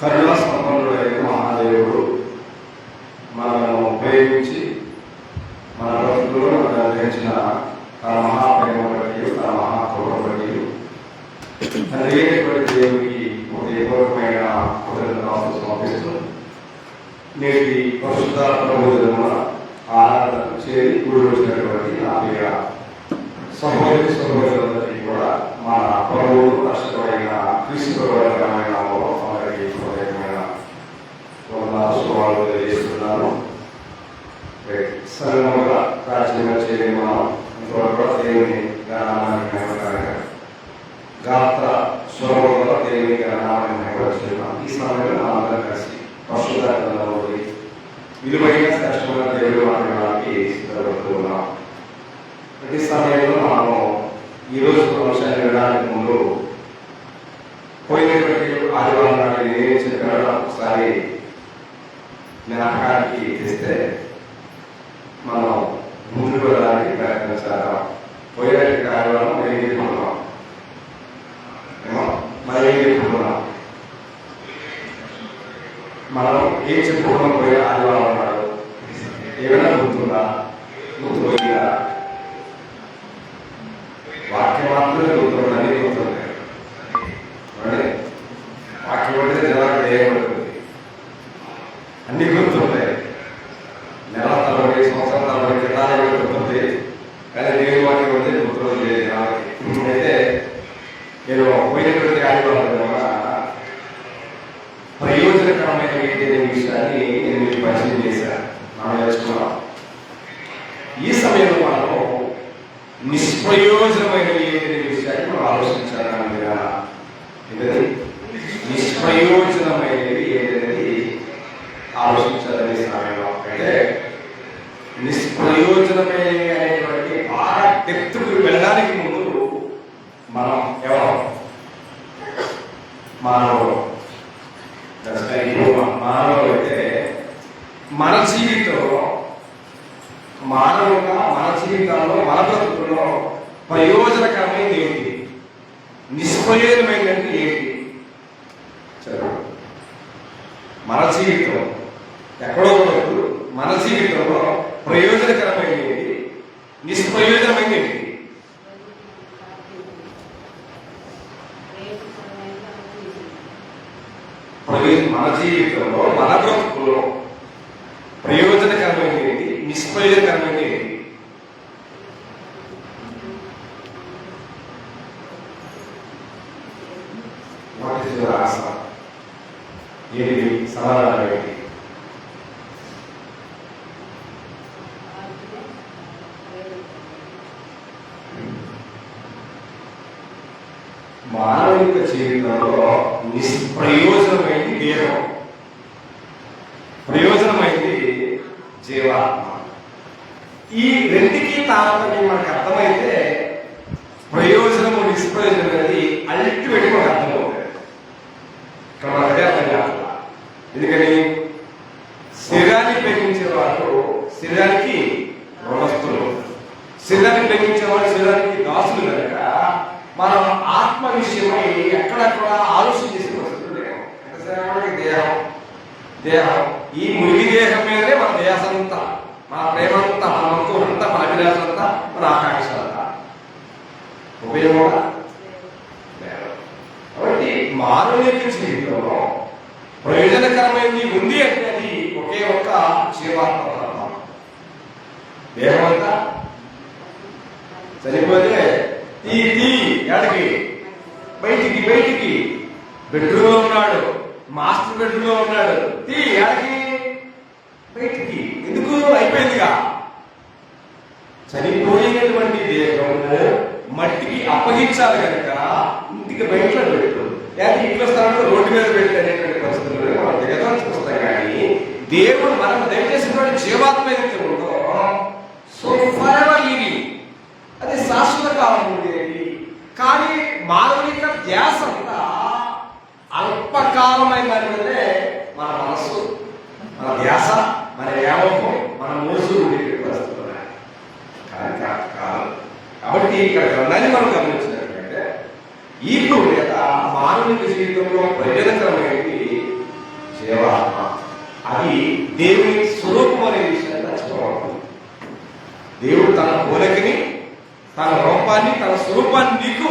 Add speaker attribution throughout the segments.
Speaker 1: కరుణ సంపన్నుడైన మహాదేవుడు మనను ఉపయోగించి మన బ్రతుకులో మనం గ్రహించిన తన మహాప్రేమ బట్టి తన మహాకృప బట్టి అనేటువంటి దేవుడికి హృదయపూర్వకమైన కృతజ్ఞతలు సమర్పిస్తూ నేటి పరిశుద్ధ ప్రభుత్వ ఆరాధన చేరి కూడి వచ్చినటువంటి నా ప్రియ సహోదరి సహోదరులందరికీ కూడా మన ప్రభువు రక్షకుడైన క్రీస్తు నామములో అందరికీ హృదయమైన శుభాలు తెలియజేస్తున్నాను. సరళంగా ప్రాచీనంగా చేయని మనం ఇంతవరకు దేవుని నామాన్ని గాత్ర స్వరంలో దేవుని నామాన్ని మహిమపరుస్తున్నాం. ఈ సమయంలో అందరం కలిసి పరిశుద్ధ గ్రంథంలోని విలువైన శ్రేష్టమైన దేవుడు మాట్లాడడానికి సిద్ధపడుతున్నాం. ప్రతి సమయంలో మనము ఈరోజు అంశాన్ని వినడానికి ముందు పోయినటువంటి ఆదివారం నాటి నేను చెప్పిన ఒకసారి జ్ఞాపకానికి తెస్తే మనం ముందుకు వెళ్ళడానికి ప్రయత్నించాలి. పోయినటువంటి ఆదివారం మనం ఏం చెప్పుకున్నాం, మనం ఏం చెప్పుకున్నాం, మనం ఏం చెప్పుకున్నాం పోయే ఆదివారం నాడు ఏమైనా గుర్తుందా? గుర్తుపోయిందా? వాక్యం మాత్రమే గుర్తుంది, అన్ని గుర్తుంది. వాక్యం ఉంటే జనాలు ఏమవుతుంది, అన్ని గుర్తుంటాయి. నెల తరబడి సంవత్సరం తరబడి క్రితాలు గుర్తుంది, కానీ దేవుని వాక్యం ఉంటే గుర్తుంది లేదు జనాలకి. అయితే నేను పోయినటువంటి ఆదివారం ప్రయోజనకరమైన ఏంటి విషయాన్ని నేను మీకు పరిచయం చేశాను, మనం నేర్చుకున్నాం. ఈ సమయంలో మనం నిష్ప్రయోజనమైన ఏంటి విషయాన్ని మనం ఆలోచించాలని ఏంటది నిష్ప్రయోజనమైనది ఏంటనేది ఆలోచించాలని సమయంలో. అంటే నిష్ప్రయోజనమైన అనేటువంటి బాగా డెప్త్కు వెళ్ళడానికి ముందు మనం ఎవరు మానవుడు. మానవుడు అయితే మన జీవితంలో మానవుగా మన జీవితంలో మన బ్రతుకుల్లో ప్రయోజనకరమైనది ఏంటి, నిష్ప్రయోజనమైనది ఏంటి? మన జీవితం ఎక్కడో వరకు మన జీవితంలో ప్రయోజనకరమైనది నిష్ప్రయోజనమైనది. మన జీవితంలో మన బ్రతుకులో ప్రయోజనకరమైనది నిష్ప్రయోజనకరమైనది. What is your answer? ఏంటి సమాధానం ఏంటి? మానవిక జీవితంలో నిష్ప్రయోజనమైంది దేహం, ప్రయోజనమైంది జీవాత్మ. ఈ రెండుకి తారతమ్యం మనకు అర్థమైతే ప్రయోజనము నిష్ప్రయోజనం అనేది అల్టిమేట్ మనకు అర్థమవుతుంది. ఇక్కడ మనకు అదే అర్థం కాదు. ఎందుకని శరీరాన్ని ప్రేమించే వాళ్ళు శరీరానికి రుణస్తులు, శరీరాన్ని ప్రేమించే వాళ్ళు శరీరానికి దాసులు కనుక మనం ఆత్మ విషయమై ఎక్కడెక్కడ ఆలోచన చేసి వస్తుంది. దేహం దేహం ఈ ముగి దేహం మీదనే మన దేశంతా, మన ప్రేమంతా, మన మక్కువ అంతా, మన అభిలాషం అంతా, మన ఆకాంక్ష అంతా ఉపయోగం. కాబట్టి మానవుని జీవితంలో ప్రయోజనకరమైనది ఉంది అంటే అది ఒకే ఒక్క జీవాత్మ. దేహం అంతా చనిపోతే ఎక్కడికి బయటికి బయటికి బెడ్రూమ్లో ఉన్నాడు, మాస్టర్ బెడ్రూమ్లో ఉన్నాడు, ఎక్కడికి బయటికి. ఎందుకు? అయిపోయిందిగా. చనిపోయినటువంటి దేహము మట్టికి అప్పగించాలి కనుక ఇంటికి బయటలో పెట్టు, లేదా ఇంట్లో స్థలంలో రోడ్డు మీద పెట్టేటువంటి పరిస్థితుల్లో మనం దిగదాల్చుకొస్తాం. కానీ దేవుడు మనం దయచేసినటువంటి జీవాత్మ ఏదైతే ఉందో సో ఫర్ ఎవర్ లివింగ్, అది శాశ్వత కాలం ఉండేది. కానీ మానవిక ధ్యాస అంతా అల్పకాలమైన దాని మీదనే మన మనస్సు, మన ధ్యాస, మన వ్యామోహం, మన మోసు ఉండేటువంటి పరిస్థితులు. కానీ కాలం కాబట్టి ఇక్కడ గ్రంథాన్ని మనం గమనించినట్లయితే ఈ మానవుని జీవితంలో ప్రయోజనకరమైనది దేవుని స్వరూపం అనే విషయాన్ని మర్చిపోవాలి. దేవుడు తన పోలికని, తన రూపాన్ని, తన స్వరూపాన్ని నీకు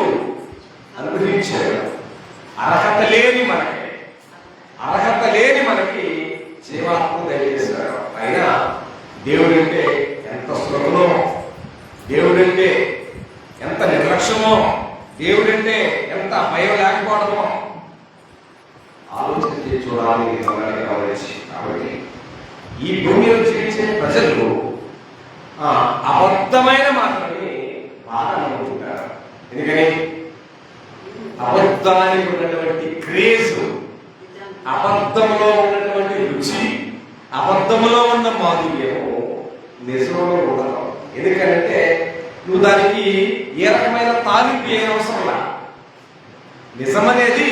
Speaker 1: అనుగ్రహించాడు. అర్హత లేని మనకి జీవాత్మ దయచేశాడు. అయినా దేవుడంటే ఎంత సులభమో, దేవుడంటే ఎంత నిర్లక్ష్యమో, దేవుడంటే ఎంత భయం లేకపోవడమో ఆలోచించి చూడాలి గమనించి. కాబట్టి ఈ భూమిలో జీవించే ప్రజలు అబద్ధమైన మాటలని బాగా నమ్ముతుంటారు. ఎందుకని అబద్ధానికి ఉన్నటువంటి క్రేజ్, అబద్ధంలో ఉన్నటువంటి రుచి, అబద్ధంలో ఉన్న మాధుర్యము నిజంలో ఉండదు. ఎందుకంటే నువ్వు దానికి ఏ రకమైన తాలింపు ఏ అవసరం. నిజం అనేది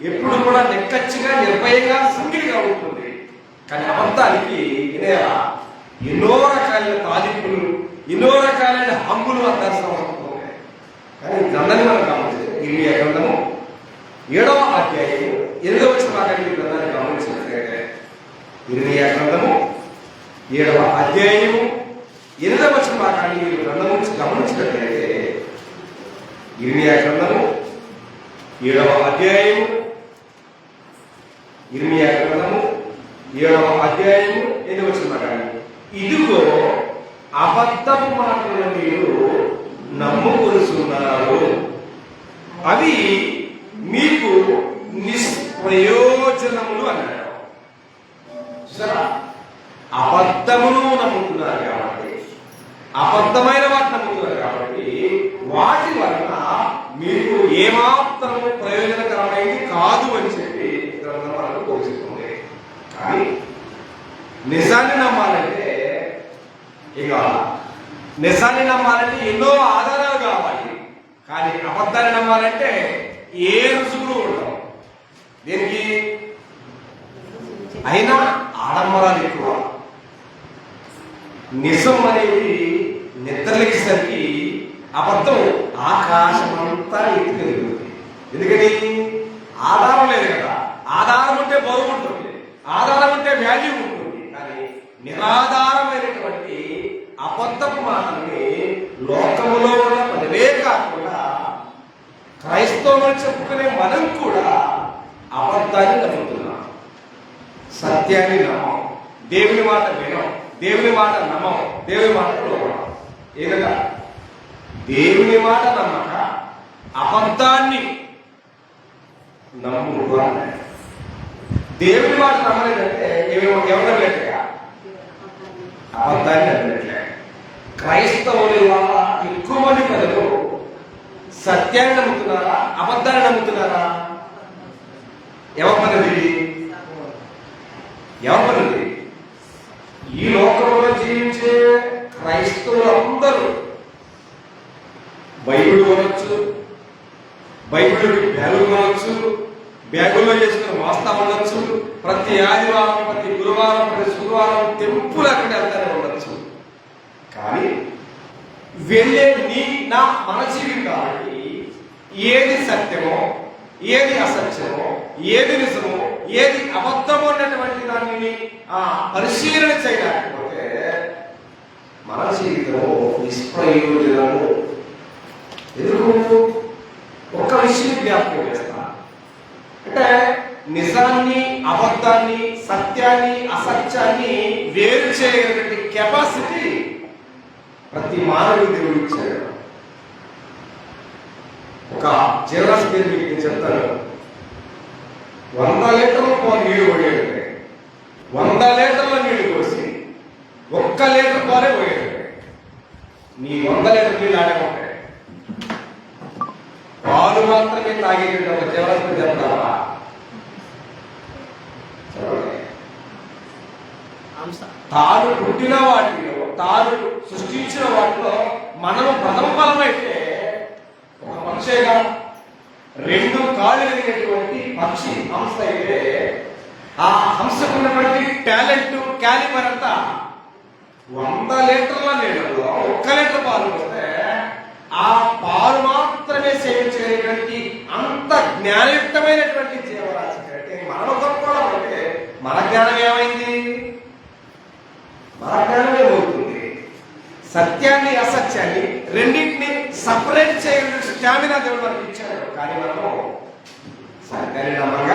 Speaker 1: ఎప్పుడు కూడా నిక్కచ్చిగా, నిర్భయంగా, సింగిల్గా ఉంటుంది. కానీ అబద్ధానికి ఎన్నో రకాలైన తాలింపులు, ఎన్నో రకాలైన హంగులు అందాల్సిన అవసరం ఉన్నాయి. కానీ గ్రంథాన్ని మనం గమనించాలి. ఇర్మియా గ్రంథము 7వ అధ్యాయము 8వ వచనాన్ని గ్రంథాన్ని గమనించినట్లయితే, ఇర్మియా గ్రంథము 7వ అధ్యాయము 8వ వచనాన్ని మీరు గ్రంథం నుంచి గమనించినట్లయితే, ఇర్మియా గ్రంథము 7వ అధ్యాయము, ఇర్మియా గ్రంథము 7వ అధ్యాయము 8వ వచనం, ఇదిగో అబద్ధపు మాటలను మీరు నమ్ముకొనుచున్నారు, అవి మీకు నిష్ప్రయోజనములు అన్నాడు. చూసారా, అబద్ధమును నమ్ముతున్నారు కాబట్టి, అబద్ధమైన వాటిని నమ్ముతున్నారు కాబట్టి వాటి వలన మీకు ఏమాత్రము ప్రయోజనకరమైంది కాదు అని చెప్పి గ్రంథం మనకు బోధిస్తుంది. కానీ నిజాన్ని నమ్మాలంటే ఎన్నో ఆధారాలు కావాలి. కానీ అబద్ధాన్ని నమ్మాలంటే ఏ రుసుములు ఉండవు. దీనికి అయినా ఆడంబరాలు ఎక్కువ. నిజం అనేది నిద్రలేసరికి అబద్ధం ఆకాశం అంతా ఎత్తుకెళ్ళింది. ఎందుకని ఆధారం లేదు కదా. ఆధారం ఉంటే బరువు ఉంటుంది, ఆధారం ఉంటే వాల్యూ ఉంటుంది. కానీ నిరాధారమైనటువంటి అబద్ధపు మాటల్ని లోకములో ఉన్న పనివే కాకుండా క్రైస్తవులు చెప్పుకునే మనం కూడా అబద్ధాన్ని నమ్ముతున్నాం, సత్యాన్ని నమ్మం, దేవుని మాట వినం, దేవుని మాట నమ్మం, దేవుని మాట లోపడం. ఏదైనా దేవుని మాట నమ్మక అబద్ధాన్ని నమ్ముడు అన్నాడు. దేవుని మాట నమ్మలేదంటే ఎవరన్నట్టుగా అబద్ధాన్ని నమ్మినట్లే. క్రైస్తవులు ఎక్కువ మంది ప్రజలు సత్యాన్ని నమ్ముతున్నారా, అబద్ధాన్ని నమ్ముతున్నారా? ఎవరి పనిది? ఈ లోకంలో జీవించే క్రైస్తవులు అందరూ బైబిల్ కొనవచ్చు, బైబిల్ బ్యాగులు కొనవచ్చు, బ్యాగుల్లో చేసుకుని వాస్తా ఉండొచ్చు, ప్రతి ఆదివారం, ప్రతి గురువారం, ప్రతి శుక్రవారం టెంపుల్ అక్కడ వెళ్తానే ఉండొచ్చు. కానీ వెళ్ళే మన జీవితానికి ఏది సత్యమో, ఏది అసత్యమో, ఏది నిజమో, ఏది అబద్ధమో అన్నటువంటి దానిని పరిశీలన చేయలేకపోతే మన జీవితము నిష్ప్రయోజనము. ఎందుకు? ఒక విషయం జ్ఞాపకం చేస్తా, అంటే నిజాన్ని, అబద్ధాన్ని, సత్యాన్ని, అసత్యాన్ని వేరు చేయగలిగే కెపాసిటీ ప్రతి మానవుడికి దేవుడు ఇచ్చాడు. ఒక జీవరాశి పేరు మీకు నేను చెప్తాను. 100 లీటర్ల నీళ్లు పోయాడు, 100 లీటర్ల నీళ్లు పోసి 1 లీటర్ పాలే పోయాడు. నీ 100 లీటర్ నీళ్ళు ఆడే ఉంటాయి, పాలు మాత్రమే తాగేటువంటి ఒక జీవరాశి పేరు చెప్తావా? తాను పుట్టిన వాటిలో, తాను సృష్టించిన వాటిలో మనము ప్రథమ ఫలమైతే ఒక పక్షిగా 2 కాళ్ళు కలిగినటువంటి పక్షి హంస అయితే ఆ హంసకున్నటువంటి టాలెంట్, క్యాలిబర్ అంతా 100 లీటర్ల నీళ్ళలో 1 లీటర్ పాలు పోతే ఆ పాలు మాత్రమే సేవించగలిగినటువంటి అంత జ్ఞానయుక్తమైనటువంటి జీవరాశి కంటే మనం గొప్పవడం అంటే మన జ్ఞానం ఏమైంది? సత్యాన్ని అసత్యాన్ని రెండింటిని సపరేట్ చేయగలిగిన స్టామినా దేవుడు మనకి ఇచ్చాడు. కానీ మనము సత్యాన్ని నమ్మక,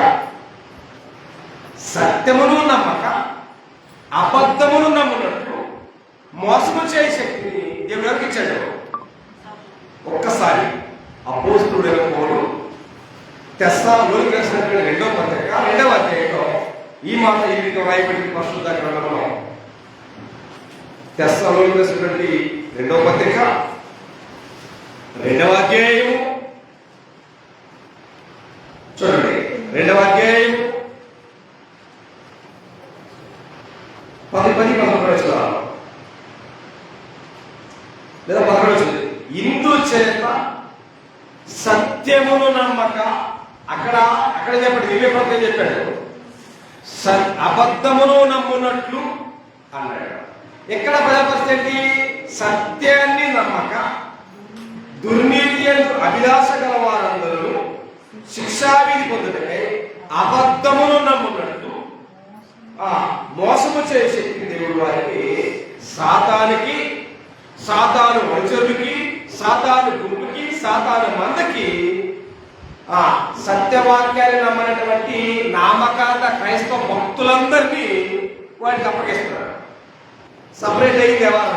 Speaker 1: సత్యమును నమ్మక అబద్ధమును నమ్మునట్లు మోసము చేయ శక్తిని దేవుడు ఎవరికి ఇచ్చాడు? ఒక్కసారి అపోస్తలుడైన పౌలు తెస్సలోనికీయులకు రాసిన రెండవ పత్రిక 2వ అధ్యాయంలో ఈ మాట ఈ విధంగా రాయబడింది. పరిశుద్ధ గ్రంథంలో తెస్సలోనికీయులకు రాసినటువంటి 2వ పత్రిక 2వ అధ్యాయము చూడండి. 2వ అధ్యాయం 10-11 లేదా 11 ఇందు చేత సత్యమును నమ్మక అక్కడ చెప్పండి, దివ్య ప్రవక్త చెప్పాడు అబద్ధమును నమ్మునట్లు అన్నాడు. ఎక్కడ బలపరిచేది? సత్యాన్ని నమ్మక దుర్నీతి అభిలాష గల వారందరూ శిక్షావిధి పొందుటకై అబద్ధమును నమ్మునట్లు మోసము చేసే దేవుడు వారికి సాతాను వచరుకి, సాతాను గుంపుకి, సాతాను మందకి సత్యవాక్యాన్ని నమ్మనటువంటి నామకాంత క్రైస్తవ భక్తులందరినీ వాడికి అప్పగిస్తున్నారు. సపరేట్ అయింది ఎవరు?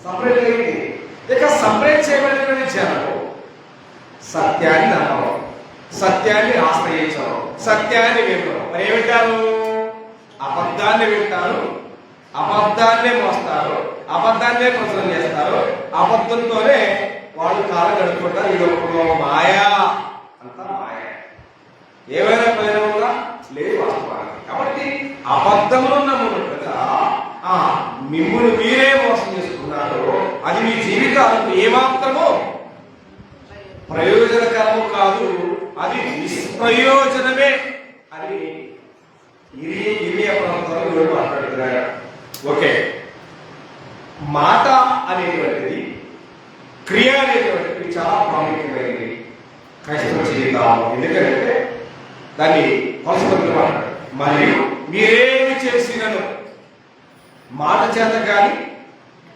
Speaker 1: సపరేట్ అయింది. ఇక సపరేట్ చేయబడినటువంటి జనం సత్యాన్ని నమ్మరు, సత్యాన్ని ఆశ్రయించరు, సత్యాన్ని వినరు. మరి ఏమింటారు? అబద్ధాన్ని వింటారు, అబద్ధాన్నే మోస్తారు, అబద్ధాన్నే ప్రచురణ చేస్తారు, అబద్ధంతోనే వాళ్ళు కాలం గడుపుకుంటారు. ఈ లోకంలో మాయా అంతా మాయ, ఏమైనా ప్రయోజనంగా లేదు వాస్తవానికి. కాబట్టి అబద్ధంలో నమ్ముకుంటుగా మిమ్మల్ని మీరే మోసం చేసుకున్నారు. అది మీ జీవితాలకు ఏమాత్రమో ప్రయోజనకరము కాదు, అది నిష్ప్రయోజనమే అని ఇరియా ప్రాంతంలో మాట్లాడుతున్నారు. ఓకే, మాట అనేటువంటిది, క్రియ అనేటువంటిది చాలా ప్రాముఖ్యమైనది క్రైస్తవ జీవితంలో. ఎందుకంటే దాన్ని పరస్పరంగా మాట్లాడు. మరియు మీరేమి చేసినను మాట చేత కానీ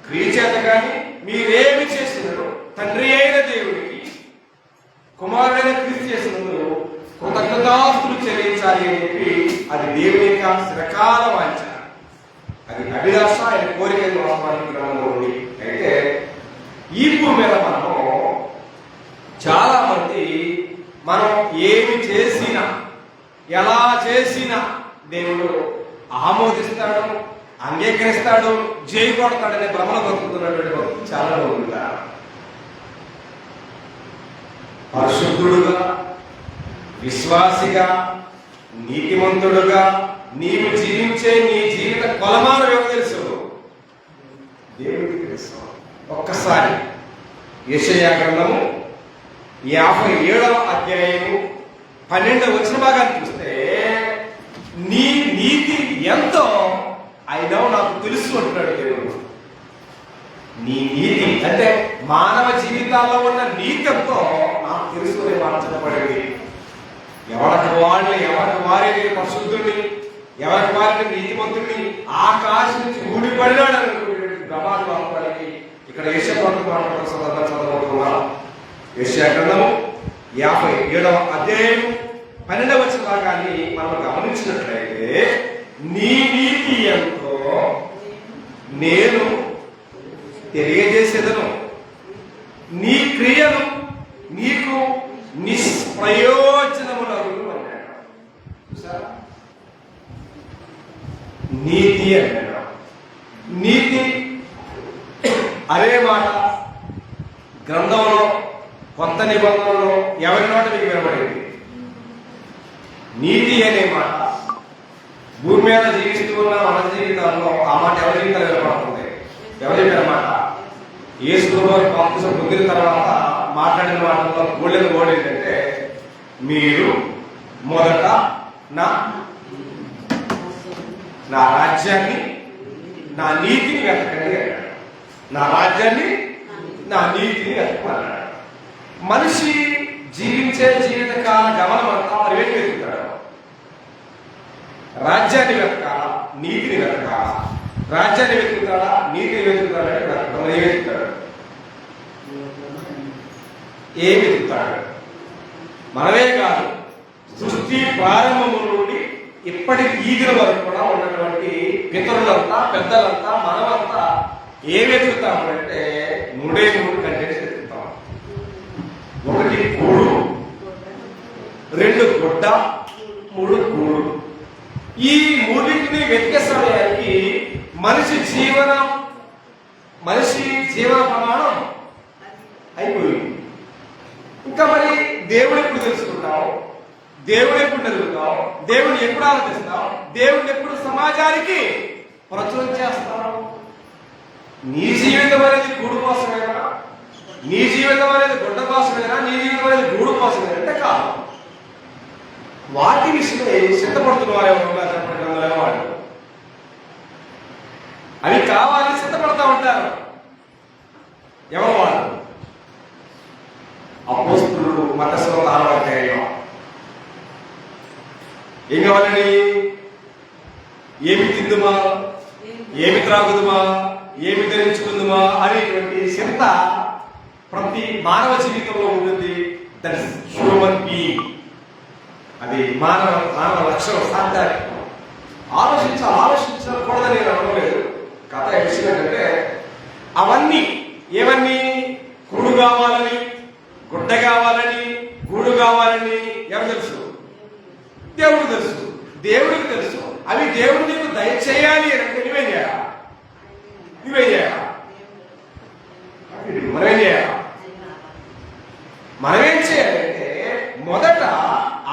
Speaker 1: క్రియ చేత కానీ మీరేమి చేసినను తండ్రి అయిన దేవుడికి కుమారుడైన క్రీస్తు చేసినందుకు కృతజ్ఞతాస్తులు చెల్లించాలి అని చెప్పి అది దేవుని యొక్క చిరకాల వాంఛ, అది అభిలాష, ఆయన కోరిక వాస్తవానికి గ్రంథంలో ఉంది. అయితే ఈ భూమి మీద మనము చాలా మంది మనం ఏమి చేసినా ఎలా చేసినా దేవుడు ఆమోదిస్తాడు, అంగీకరిస్తాడు, జై కొడతాడనే భ్రమలో బతుకుతున్నటువంటి భక్తులు చాలా ఉంటారు. పరిశుద్ధుడుగా, విశ్వాసిగా, నీతిమంతుడుగా నీవు జీవించే నీ జీవిత కొలమానం ఏమో తెలుసు? దేవుడికి తెలుసు. ఒక్కసారి యెషయా గ్రంథము 57వ అధ్యాయము 12వ వచన భాగాన్ని చూస్తే, నీ నీతి ఎంతో అయినా నాకు తెలుసు అంటున్నాడు దేవుడు. నీ నీతి అంటే మానవ జీవితాల్లో ఉన్న నీతితో నాకు తెలుసుకునే మార్చబడింది. ఎవరికి వారిని పరిశుద్ధుడిని, ఎవరికి వారిని నీతిమంతుడిని ఆకాశం నుంచి ఊడిపడినాడు అనుకునేటువంటి ప్రమాదం వారికి ఇక్కడ యెషయా గ్రంథం మాట్లాడుతున్న సందర్భం చదవబోతున్నాం. యెషయా గ్రంథము 57వ అధ్యాయం 12వ వచన భాగాన్ని మనం గమనించినట్లయితే, నీ నీతి ఎంతో నేను తెలియజేసేదను, నీ క్రియలు నీకు నిష్ప్రయోజనములను అన్నాడు. చూసారా? నీతి అన్నాడు. నీతి అదే మాట గ్రంథంలో కొత్త నిబంధనలో ఎవరి నోట మీకు వినబడింది? నీతి అనే మాట భూమి మీద జీవిస్తూ ఉన్న మన జీవితాల్లో ఆ మాట ఎవరి జీవితాలు వినపడుతుంది? ఎవరు చెప్పారన్నమాట? యేసులో బాప్తిసం పొందిన తర్వాత మాట్లాడిన మాటల్లో గోల్డెన్ వర్డ్ ఏంటంటే, మీరు మొదట నా రాజ్యాన్ని, నా నీతిని వెతకండి అన్నాడు. నా రాజ్యాన్ని, నా నీతిని వెతకమన్నాడు. మనిషి జీవించే జీవితకాల గమనం అంతా మరి ఏం వెతుకుతాడు? రాజ్యాన్ని వెతకాల, నీతిని వెతకాల. రాజ్యాన్ని వెతుకుతాడా, నీతిని వెతుకుతాడా అంటే ఏం వెతుకుతాడు? ఏం వెతుకుతాడు? మనమే కాదు, సృష్టి ప్రారంభము నుండి ఇప్పటికి ఈ దినం వరకు కూడా ఉన్నటువంటి పితరులంతా, పెద్దలంతా, మనమంతా ఏం వెతుకుతాము అంటే మూడే మూడు కంటెంట్స్ వెతుకుతాం. ఒకటి కూడు, రెండు గుడ్డ, మూడు కూడు. ఈ మూడింటిని వెతికే సమయానికి మనిషి జీవన ప్రమాణం అయిపోయింది. ఇంకా మరి దేవుడు ఎప్పుడు తెలుసుకుంటావు, దేవుడు ఎప్పుడు జరుగుతావు, దేవుడు ఎప్పుడు ఆలోచిస్తావు, దేవుడు ఎప్పుడు సమాజానికి ప్రచురం చేస్తావు? నీ జీవితం అనేది గూడు కోసమేనా? నీ జీవితం అనేది గుడ్డ కోసమేనా? నీ జీవితం అనేది గూడు కోసమేనా అంటే కాదు. వాటి విషయమే సిద్ధపడుతున్న వారు అవి కావాలని సిద్ధపడతా ఉంటారు. ఎవరు వాళ్ళు? అపోస్తలుడు మతస్థుల అలవాటయ్యో ఏం కావాలని? ఏమి తిందుమా, ఏమి త్రాగుదుమా, ఏమి ధరించుకుందుమా అనేటువంటి చింత ప్రతి మానవ జీవితంలో ఉంటుంది. That is human being. అది మానవ లక్షణం. సాధ్యాన్ని ఆలోచించకూడదని నేను అనలేదు. కథ విషయం ఏంటంటే అవన్నీ ఏమన్నీ కూడు కావాలని, గుడ్డ కావాలని, గూడు కావాలని ఎవరు తెలుసు? దేవుడు తెలుసు. దేవుడికి తెలుసు. అవి దేవుడు నీకు దయచేయాలి అంటే నువ్వేం చేయాలా? మనమేం చేయాలంటే మొదట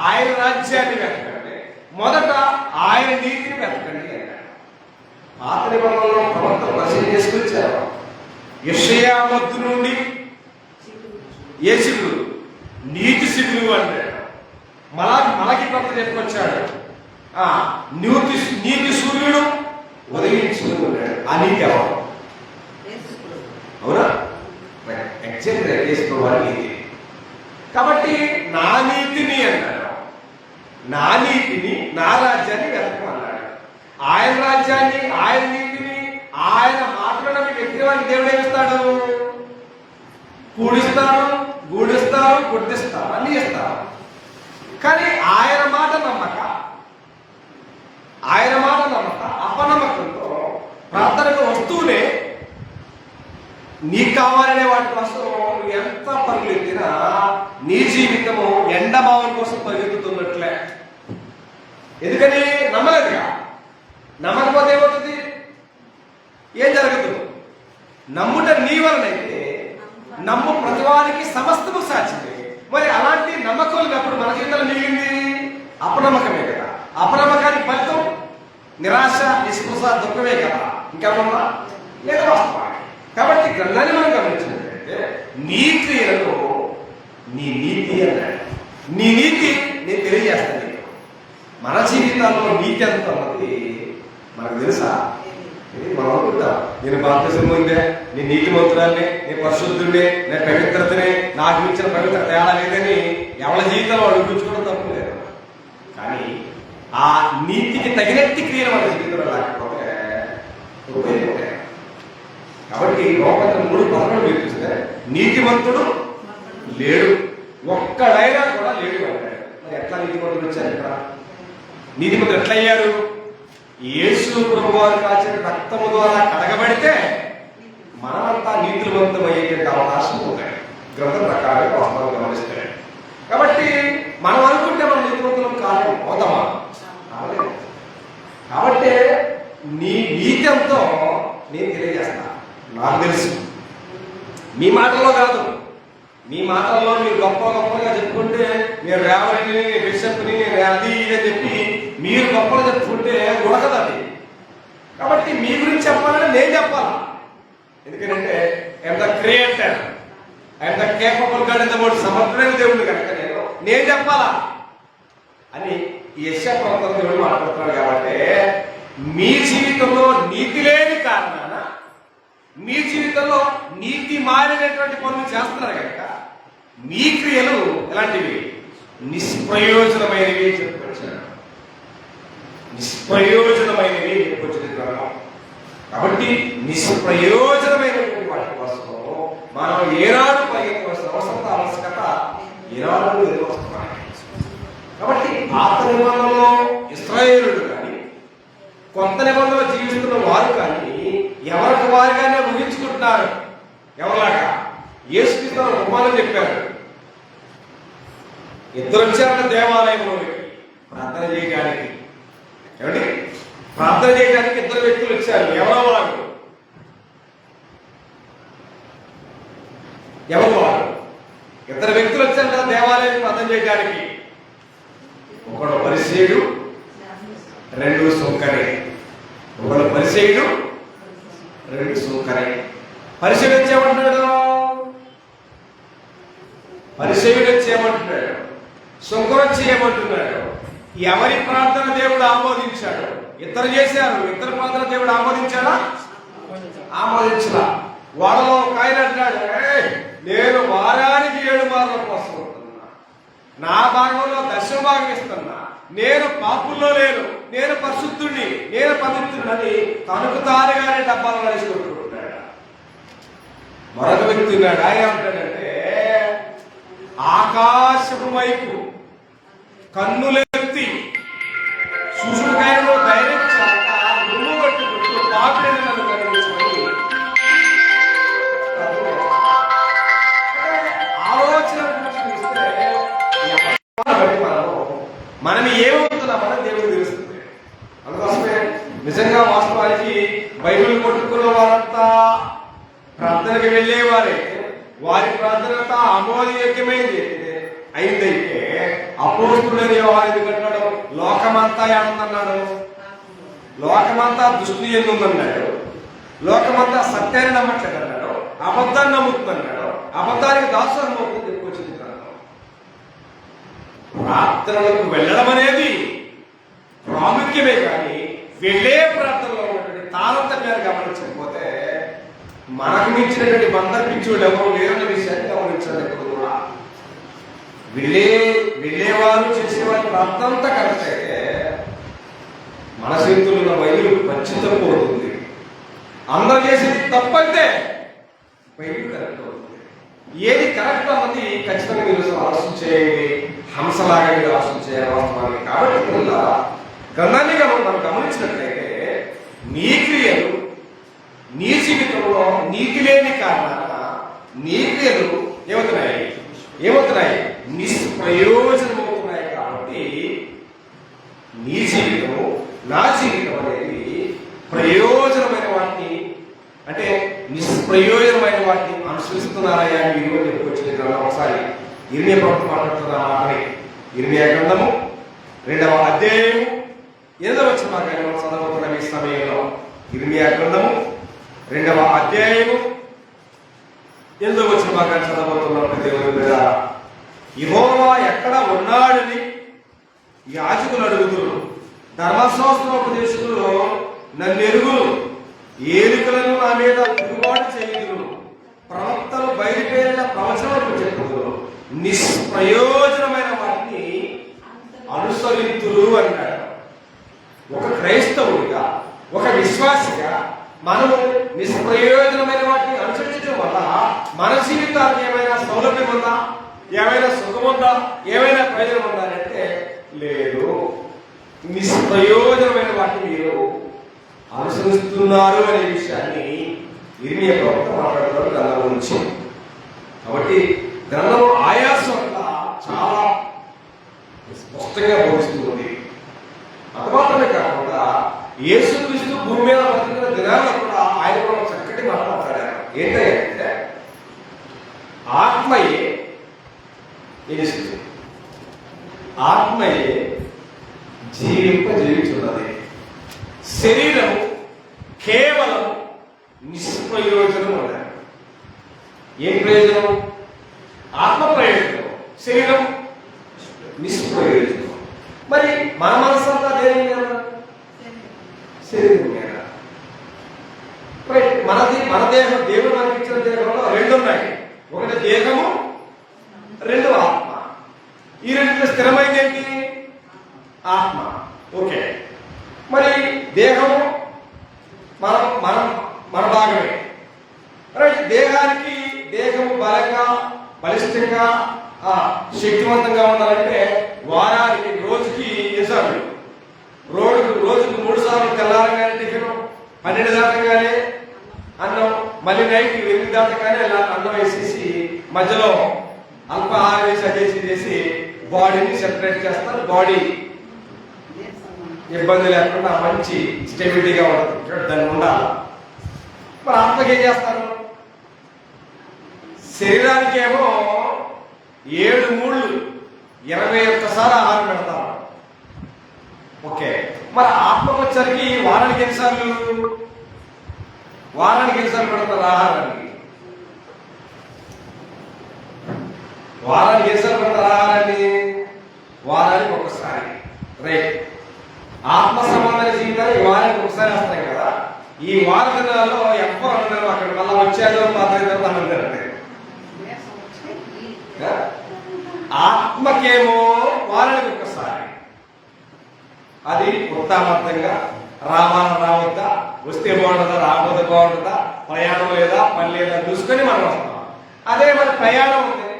Speaker 1: ఆయన రాజ్యాన్ని వెతకండి, మొదట ఆయన నీతిని వెతకండి అన్నాడు. పాత నిబంధనలో ప్రవక్త పరిచయం చేసుకొచ్చారు. యెషయా మొద్దు నుండి ఏ సిగురు? నీతి సిగురు అంటాడు. మనకి ప్రవక్త చెప్పుకొచ్చాడు, నీతి సూర్యుడు ఉదయించుకున్నాడు. ఆ నీతి ఎవరు? అవునా? ఎగ్జాక్ట్ చేసుకోవాలి నీతి. కాబట్టి నా నీతిని అన్నాడు, నా నీతిని, నా రాజ్యాన్ని వెతకమన్నాడు. ఆయన రాజ్యాన్ని, ఆయన నీతిని, ఆయన మాటలను వ్యక్తివానికి దేవుడు ఏమిస్తాడు? కూడిస్తాడు, గూడిస్తాడు, గుడ్డిస్తాడు, అన్ని ఇస్తాడు. కానీ ఆయన మాట నమ్మక అపనమ్మకంతో ప్రార్థనకు వస్తూనే నీకు కావాలనే వాటి కోసం ఎంత పరుగులెత్తినా నీ జీవితము ఎండమావం కోసం పరిగెత్తుతున్నట్లే. ఎందుకని? నమ్మలేదుగా. నమ్మకపోతే ఏమవుతుంది? ఏం జరగదు? నమ్ముట నీ వలనైతే నమ్ము ప్రతివానికి సమస్తము సాధ్యమే. మరి అలాంటి నమ్మకం లేనప్పుడు మన జీవితంలో మిగిలింది అపనమ్మకమే కదా. అపనమ్మకానికి ఫలితం నిరాశ, నిస్పృహ, దుఃఖమే కదా. ఇంకేమన్నా లేదా? వాస్తవం. కాబట్టి గ్రంథాన్ని మనం గమనించినట్లయితే నీ క్రియలలో నీ నీతి అన్నాడు. నీ నీతి నేను తెలియజేస్తాను. మన జీవితాల్లో నీతి ఎంత ఉన్నది మనకు తెలుసా? మనం అనుకుంటాం, నేను బాప్తిజం పొందే, నేను నీతిమంతురాల్ని, నేను పరిశుద్ధుడిని, నేను పవిత్రతని, నాకు ఇచ్చిన పవిత్ర తేడా లేదని ఎవరి జీవితంలో అడుగుకోవడం తప్పు లేదు. కానీ ఆ నీతికి తగినట్టి క్రియలు మన జీవితంలో లేకపోతే ఉపయోగపడే. కాబట్టి లోపల 3 పదములు మీరు చూస్తే నీతిమంతుడు లేడు, ఒక్కడైనా కూడా లేడు అన్నాడు. మరి ఎట్లా నీతిమంతుడు వచ్చారు? ఇక్కడ నీతిమంతుడు ఎట్లా అయ్యారు? యేసు ప్రభువారు కాచిన రక్తము ద్వారా కడగబడితే మనమంతా నీతివంతమయ్యేటువంటి అవకాశం ఉంటాయి గ్రంథం ప్రకారం వాస్తవం గమనిస్తాడు. కాబట్టి మనం అనుకుంటే మనం నీతివంతులం కాదు, అవుతామా? కాబట్టి నీ నీతి ఎంతో నేను తెలియజేస్తా. నాకు తెలుసు, మీ మాటల్లో కాదు. మీ మాటల్లో మీరు గొప్పగా చెప్పుకుంటే, మీరు రేవడిని, బిషప్ని, అది ఇది అని చెప్పి మీరు గొప్పగా చెప్పుకుంటే ఉడకదది. కాబట్టి మీ గురించి చెప్పాలని నేను చెప్పాలా? ఎందుకంటే I'm the creator, I'm the capable god in the world. సమర్థుడైన దేవుడు కనుక నేను చెప్పాలా అని యెషయా ప్రవక్త దేవుడు మాట్లాడుతున్నాడు. కాబట్టి మీ జీవితంలో నీతి లేని కారణాన, మీ జీవితంలో నీతి మారినటువంటి పనులు చేస్తున్నారు కనుక మీ క్రియలు ఎలాంటివి? నిష్ప్రయోజనమైనవి చెప్పుకొచ్చారు. నిష్ప్రయోజనమైనవి చెప్పుకొచ్చింది. కాబట్టి నిష్ప్రయోజనమైనటువంటి వాటి కోసం మనం ఏనాడు పరిగెత్తవలసిన ఆవశ్యకత ఈనాడు ఎదుర్కొస్తున్నాయి. కాబట్టి పాత నిబంధనలో ఇశ్రాయేలుడు కానీ కొత్త నిబంధనలో జీవిస్తున్న వారు కానీ ఎవరికి వారిగానే ముగించుకుంటున్నారు. ఎవరిలాగా యేసుక్రీస్తు ఉపమానం చెప్పారు. ఇద్దరు వచ్చారంట దేవాలయంలోకి ప్రార్థన చేయడానికి. ఏమండి, ప్రార్థన చేయడానికి ఇద్దరు వ్యక్తులు వచ్చారు. ఎవరో వారు ఇద్దరు వ్యక్తులు వచ్చారంట దేవాలయం ప్రార్థన చేయడానికి. ఒకడు పరిసేయుడు, రెండు సుంకరే. ఒకడు పరిసేయుడు, రెండు సుంకరే. పరిసేయుడు వచ్చేమంటున్నాడు, పరిసేయుడు వచ్చేమంటున్నాడు, సుంకరు వచ్చి ఏమంటున్నాడు? ఎవరి ప్రార్థన దేవుడు ఆమోదించాడు? ఇద్దరు చేశారు. ఇద్దరు ప్రార్థన దేవుడు ఆమోదించాడా? ఆమోదించలా. వాళ్ళలో ఒక ఆయన అంటాడు, నేను వారానికి 7 మార్లు కోసం ఉంటున్నా, నా భాగంలో దశమ భాగం ఇస్తున్నా, నేను పాపుల్లో లేను, నేను పరిశుద్ధుడిని, నేను పవిత్రుడని తనకు తానుగానే డబ్బాలు వేసి కొట్టుకుంటున్నాడు. మరొక వ్యక్తి ఉన్నాడు. ఆయన ఏమంటాడంటే, ఆకాశపు వైపు కన్నులెత్తి శుశుడికైనలో ధైర్యం చాక దుమ్ము కొట్టుకుంటూ పాపిని నన్ను కనిపించమని ఆలోచన మనం ఏమవుతున్నామని దేవుడు తెలుస్తుంది. అందుకోసమే నిజంగా వాస్తవానికి బైబిల్ కొట్టుకున్న వారంతా ప్రార్థనకి వెళ్ళేవారే. వారి ప్రార్థన ఆమోదయోగ్యమైంది అయిందైతే అపోస్తుడని వారిని కట్టాడు. లోకమంతా ఏమన్నాడు? లోకమంతా దుష్టి ఎందుందన్నాడు. లోకమంతా సత్యాన్ని నమ్మట్లేదు అన్నాడు. అబద్ధాన్ని నమ్ముతుందన్నాడు. అబద్ధానికి దాసోహం అవుతుంది. ఎక్కువచ్చింది ప్రార్థనలకు వెళ్ళడం అనేది ప్రాముఖ్యమే, కానీ వెళ్ళే ప్రార్థనలో ఉన్నటువంటి తారతమ్యాన్ని గమనించకపోతే మనకు మించినటువంటి బంధపించుడు ఎవరు లేరన్న విషయాన్ని గమనించాలి. ఎప్పుడు కూడా వెళ్ళేవారు చేసేవారి ప్రార్థనంతా కరెక్ట్ అయితే మన చేతుల్లో ఉన్న బైబిల్ ఖచ్చితంగా పోతుంది. అందరూ చేసేది తప్పైతే బైబిల్ కరెక్ట్ అవుతుంది. ఏది కరెక్ట్ అన్నది ఖచ్చితంగా మీరు ఆలోచన చేయండి. హంసలాగా మీరు ఆలోచన చేయాలి. కాబట్టి గ్రంథాన్ని మనం గమనించినట్లయితే నీ క్రియలు నీ జీవితంలో నీతి లేని కారణాల నీ క్రియలు ఏమవుతున్నాయి? నిష్ప్రయోజనమవుతున్నాయి. కాబట్టి నీ జీవితము నా జీవితం అనేది ప్రయోజనమైన వాటిని, అంటే నిష్ప్రయోజనమైన వాటిని అనుసరిస్తున్నారయ్యా మీరు అని చెప్పుకొచ్చిన ఒకసారి ఇర్మియా ప్రవక్త మాట్లాడుతున్న మాటని ఇర్మియా గ్రంథము 2వ అధ్యాయము 8వ వచనం చదవబోతున్న ఈ సమయంలో ఇర్మియా గ్రంథము 2వ అధ్యాయము 8వ వచనం చదవబోతున్న దేవుని మీద యెహోవా ఎక్కడ ఉన్నాడని యాజకులు అడుగుతున్నారు. ధర్మశాస్త్రోపదేశకులు నన్ను ఎరుగులు, ఏలికలను నా మీద తిరుగుబాటు చేయుదురు, ప్రవక్తలు బయలుపేరిన ప్రవచనలకు చెప్పుదురు, నిష్ప్రయోజనమైన వాటిని అనుసరింతురు అన్నాడు. ఒక క్రైస్తవుడిగా, ఒక విశ్వాసిగా మనము నిష్ప్రయోజనమైన వాటిని అనుసరించడం వల్ల మన జీవితానికి ఏమైనా సౌలభ్యం ఉందా? ఏమైనా సుఖం ఉందా? ఏమైనా ప్రయోజనం ఉందా అంటే లేదు. నిష్ప్రయోజనమైన వాటిని మీరు అనుసరిస్తున్నారు అనే విషయాన్ని ఇర్మియా ప్రవక్త మాట్లాడుతున్నారు గ్రంథం నుంచి. కాబట్టి గ్రంథం ఆయాసం వల్ల చాలా స్పష్టంగా బోధిస్తుంది. అతమాత్రమే కాకుండా యేసుక్రీస్తు భూమి మీద బతికిన దినాల్లో కూడా ఆయన కూడా చక్కటి మాట మాట్లాడారు. ఏంటంటే ఆత్మయే జీవించున్నది, శరీరం కేవలం నిష్ప్రయోజనం అన్నారు. ఏం ప్రయోజనం? ఆత్మ ప్రయోజనం, శరీరం నిష్ప్రయోజనం. మరి మన మనసంతా దేని మీద? శరీరం మీద. మన దేహం, దేవుడు మనకి ఇచ్చిన దేహంలో 2 ఉన్నాయి. ఒకటి దేహము, 2 ఆత్మ. ఈ 2 స్థిరమైంది ఏంటి? ఆత్మ. ఓకే. మరి దేహము మనం మనం మన భాగమే. దేహానికి దేహము బలంగా బలిష్టంగా శక్తివంతంగా ఉండాలంటే వారానికి రోజుకి ఎసార్లు రోజుకు 3 సార్లు తెల్లారగానే టిఫిన్, 12 దాటగానే అన్నం, మళ్ళీ నైట్ 8 దాటగానే ఇలా అన్నం వేసేసి మధ్యలో అల్పాహారం వేసి అదేసి చేసి బాడీని సెపరేట్ చేస్తారు. బాడీ ఇబ్బంది లేకుండా మంచి స్టెబిలిటీగా ఉంటుంది. దాన్ని ఉండాలి. మరి ఆత్మకి ఏం చేస్తారు? శరీరానికి ఏమో 7 మూళ్ళు 21 సార్లు ఆహారం పెడతారు. ఓకే, మరి ఆత్మకు వచ్చరికి వారానికి ఎన్నిసార్లు పెడతారు ఆహారానికి? వారానికి ఎన్నిసార్లు పెడతారు ఆహారాన్ని? వారానికి ఒకసారి. రైట్. ఆత్మ సంబంధమైన జీవితాన్ని వారానికి ఒకసారి వస్తాయి కదా. ఈ వార దినాల్లో ఎవ్వరు అందరూ అక్కడ మళ్ళీ వచ్చేదో మాత్రం అందరంటే ఆత్మకేమో వారానికి ఒకసారి. అది ఉత్తామర్థంగా రావద్దా, వస్తే బాగుంటుందా, రాకపోతే బాగుంటుందా, ప్రయాణం లేదా పని లేదా చూసుకొని మనం వస్తాం. అదే మరి ప్రయాణం ఉంది,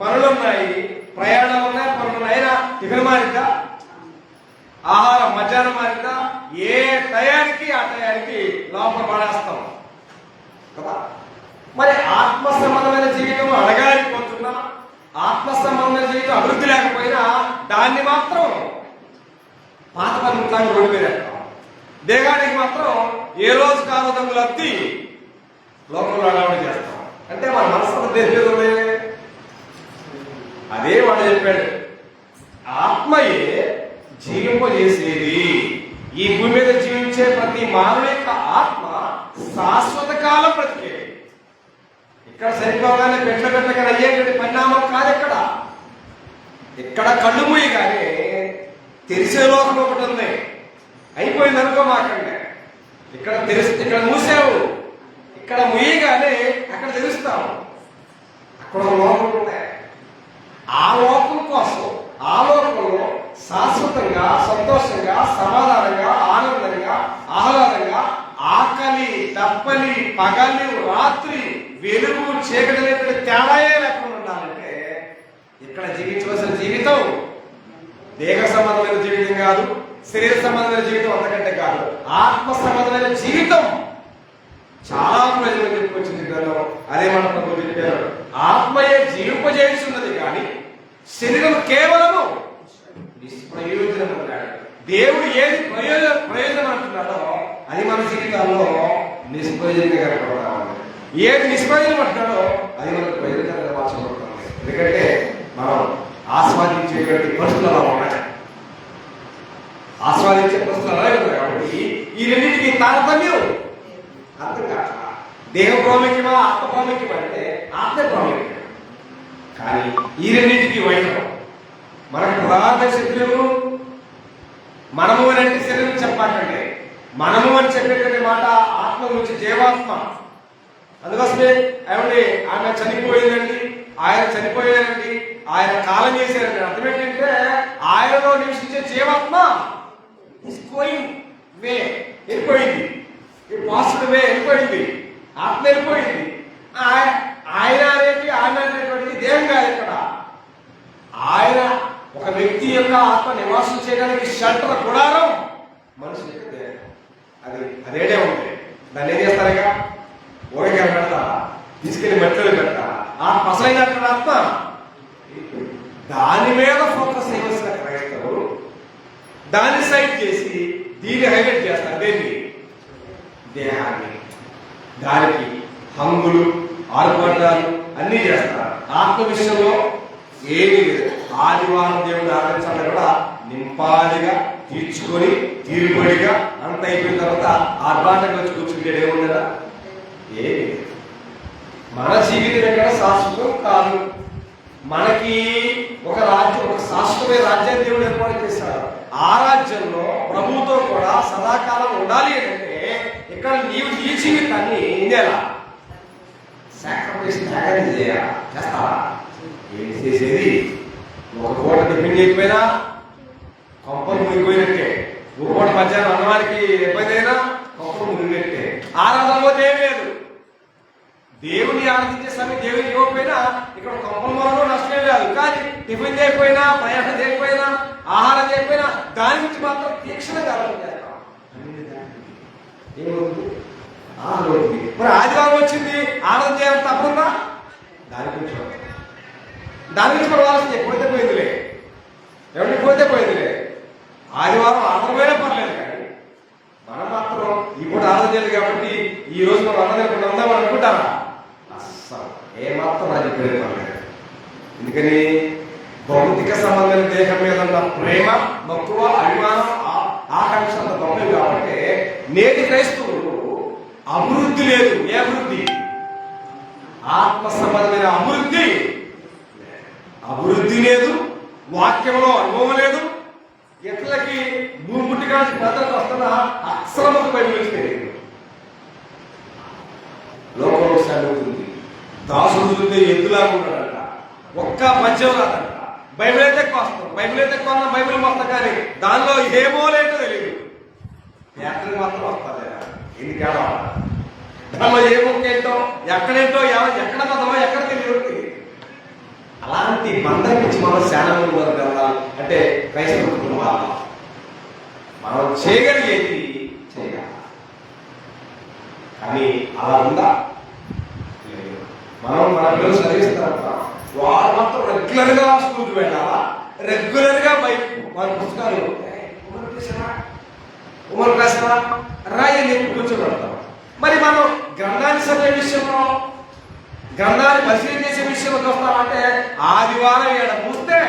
Speaker 1: పనులున్నాయి, ప్రయాణం ఉన్నాయి, పనులున్నాయినా టిఫిన్ మారిందా, ఆహారం మధ్యాహ్నం మారిందా, ఏ టయానికి ఆ టయానికి లోపల పడేస్తాం కదా. మరి ఆత్మ సంబంధమైన జీవితం అడగాలిపోతున్నా, ఆత్మ సంబంధమైన జీవితం అభివృద్ధి లేకపోయినా దాన్ని మాత్రం పాత పనులు రోడ్డు మీద వేస్తాం. దేహానికి మాత్రం ఏ రోజు కారణంలో అత్తి లోకంలో అడగడం చేస్తాం. అంటే మన మనసు దేశం అదే వాడు చెప్పాడు, ఆత్మయే జీవింపజేసేది. ఈ భూమి మీద జీవించే ప్రతి మానవుని యొక్క ఆత్మ శాశ్వత కాలం బ్రతికేది. ఇక్కడ సరిపోగానే పెట్టగా అయ్యేటువంటి పరిణామం కాదు. ఇక్కడ కళ్ళు మూయి కానీ తెరిసే లోకం ఒకటి ఉంది. అయిపోయింది అనుకో మాకండి. ఇక్కడ మూసావు, ఇక్కడ ముయ్యగానే అక్కడ తెలుస్తాము. అక్కడ లోకం ఉన్నాయి. ఆ లోకం కోసం ఆ లోకంలో శాశ్వతంగా సంతోషంగా సమాధానంగా ఆనందంగా ఆహ్లాదంగా ఆకలి తప్పలి పగలి రాత్రి వెలుగు చీకటి లేకుండా తేడాయే లేకుండా ఉండాలంటే ఇక్కడ జీవించవలసిన జీవితం దేహ సంబంధమైన జీవితం కాదు, శరీర సంబంధమైన జీవితం అంతకంటే కాదు, ఆత్మ సంబంధమైన జీవితం. చాలా ప్రజలు చెప్పుకొచ్చింది కదా. అదే మన ప్రభు చెప్పారు, ఆత్మయే జీవింపజేస్తున్నది కానీ శరీరం కేవలము నిష్ప్రయోజనం అన్నాడు. దేవుడు ఏది ప్రయోజనం అంటున్నాడో అది మన జీవితాల్లో నిష్ప్రయోజనంగా కనపడతాం. ఏది నిష్ప్రయోజనం అంటున్నాడో అది మనకు ప్రయోజనంగా మార్చబడతాం. ఎందుకంటే మనం ఆస్వాదించేటువంటి పరిస్థితులు అలా ఉన్నాయి, ఆస్వాదించే పరిస్థితులు అలాగే ఉన్నాయి. కాబట్టి ఈ రెండింటికి తారతమ్యం అర్థం కాక దేహ ప్రాముఖ్యమా ఆత్మ ప్రాముఖ్యమా అంటే ఆత్మ ప్రాముఖ్యం. కానీ ఈ రెండింటికి వైద్యం మనకు ప్రధాన శత్రువు మనము అని అంటే శరీరం చెప్పాలంటే మనము అని చెప్పేటువంటి మాట ఆత్మ గురించి జీవాత్మ. అందుకోసమే ఏమండి ఆమె చనిపోయిందండి, ఆయన చనిపోయారండి, ఆయన కాలం చేశారండి. అర్థం ఏంటంటే ఆయనలో నివసించే జీవాత్మ వెళ్ళిపోయింది, పాజిటివ్ వే వెళ్ళిపోయింది, ఆత్మ వెళ్ళిపోయింది. ఆయన అనేది ఆమె అనేటువంటిది దేహం కాదు. ఇక్కడ ఆయన ఒక వ్యక్తి యొక్క ఆత్మ నివాసం చేయడానికి షెల్టర్ గుడారం మనుషుల యొక్క దేహం. అదేడే ఉంది. దాన్ని ఏం చేస్తారుగా ఊరగా పెడతా, తీసుకెళ్లి మట్టిలో పెడతా, ఆ పసలైనటువంటి ఆత్మ దాని మీద ఫోకస్ చేయవలసిన క్రైస్తవులు దాన్ని సైడ్ చేసి దీన్ని హైలైట్ చేస్తారు. దేన్ని? దేహాన్ని. దానికి హంగులు ఆర్భటాలు అన్ని చేస్తారు. ఆత్మ విషయంలో ఏమీ లేదు. ఆదివారం దేవుడు ఆరాధించాలని కూడా నింపాదిగా తీర్చుకొని తీరుబడిగా అంత అయిపోయిన తర్వాత ఆర్భాటంగా వచ్చి కూర్చుంటే ఏముండదా? ఏమి మన జీవితం ఎక్కడ శాశ్వతం కాదు. మనకి ఒక రాజ్యం, ఒక శాశ్వతమైన రాజ్యాన్ని దేవుడు ఏర్పాటు చేశాడు. ఆ రాజ్యంలో ప్రభువుతో కూడా సదాకాలం ఉండాలి అంటే ఇక్కడ నీవు ఈ జీవితాన్ని ఏం చేయాలా? సాక్రిఫైస్ చేస్తావా? ఏం చేసేది? ఒక పూట టిఫిన్ చేయకపోయినా కొంపలు మునిగిపోయినట్టే. ఒక పూట మధ్యాహ్నం అన్నవారికి ఇబ్బంది అయినా ఒకరు మునిగినట్టే. ఆరాధన పోతే ఏం లేదు. దేవుని ఆరాధించే సమయం దేవుని ఇవ్వకపోయినా ఇక్కడ కొంపల మూలలో నష్టమే కాదు. కానీ టిఫిన్ చేయకపోయినా, ప్రయాణం చేయకపోయినా, ఆహారం చేయకపోయినా దాని గురించి మాత్రం తీక్షణంగా ఆలోచన చేస్తాం. ఏమవుతుంది? మరి ఆదివారం వచ్చింది, ఆరాధన చేయాలని తప్పుందా? దాని గురించి మనం ఆలోచన పోతే పోయిందిలే, ఎవరికి పోతే పోయిందిలే. ఆదివారం ఆరాధన పోయినా పర్లేదు, కానీ మనం మాత్రం ఇప్పుడు ఆరాధన చేయాలి కాబట్టి ఈ రోజు మనం అన్నది ఉందామని అనుకుంటారా? అస్సలు ఏమాత్రం అది పర్లేదు. ఎందుకని భౌతిక సంబంధమైన దేహం మీద ఉన్న ప్రేమ, మక్కువ, అభిమానం, ఆకాంక్ష అంత గొప్పవి కాబట్టి నేటి క్రైస్తవులు అభివృద్ధి లేదు. ఏ అభివృద్ధి? ఆత్మ సంబంధమైన అభివృద్ధి లేదు. వాక్యంలో అనుభవం లేదు. ఎట్లకి భూముట్టి కాల్సి భద్రత వస్తున్న అక్షరముకు బయలుదేరి లోకంలో సాగుతుంది. దాసుడు చూస్తే ఎద్దులాగా ఉంటాడంట, ఒక్క పద్యం రాదంట. బైబిల్ అయితే ఎక్కువ వస్తాం, బైబిల్ అయితే ఎక్కువ అన్నా బైబిల్ మొత్తం, కానీ దానిలో ఏమో లేదో తెలియదు. యాత్రకి మాత్రం వస్తుంది. ఎందుకేడా దానిలో ఏ ముక్క ఏంటో, ఎక్కడేంటో, ఎక్కడ పదమో ఎక్కడ తెలియదు. అలాంటి బంధం నుంచి మనం శానంలో వెళ్ళాలి అంటే క్రైస్తవ కుటుంబాలు మనం చేయగలిగేది చేయాలి. కానీ అలా ఉందా? మనం మన పిల్లలు చదివిస్తాం, వాడు మాత్రం రెగ్యులర్ గా స్కూల్కి వెళ్ళాలా, రెగ్యులర్ గా వారి పుస్తకాలు ఉమర్ క్లాస్ రాయి కూర్చోబెడతాం. మరి మనం గ్రంథాన్ని చదివే విషయంలో, గ్రంథాన్ని పరిశీలన చేసే విషయంలో చూస్తామంటే ఆదివారం ఏడ పూస్తే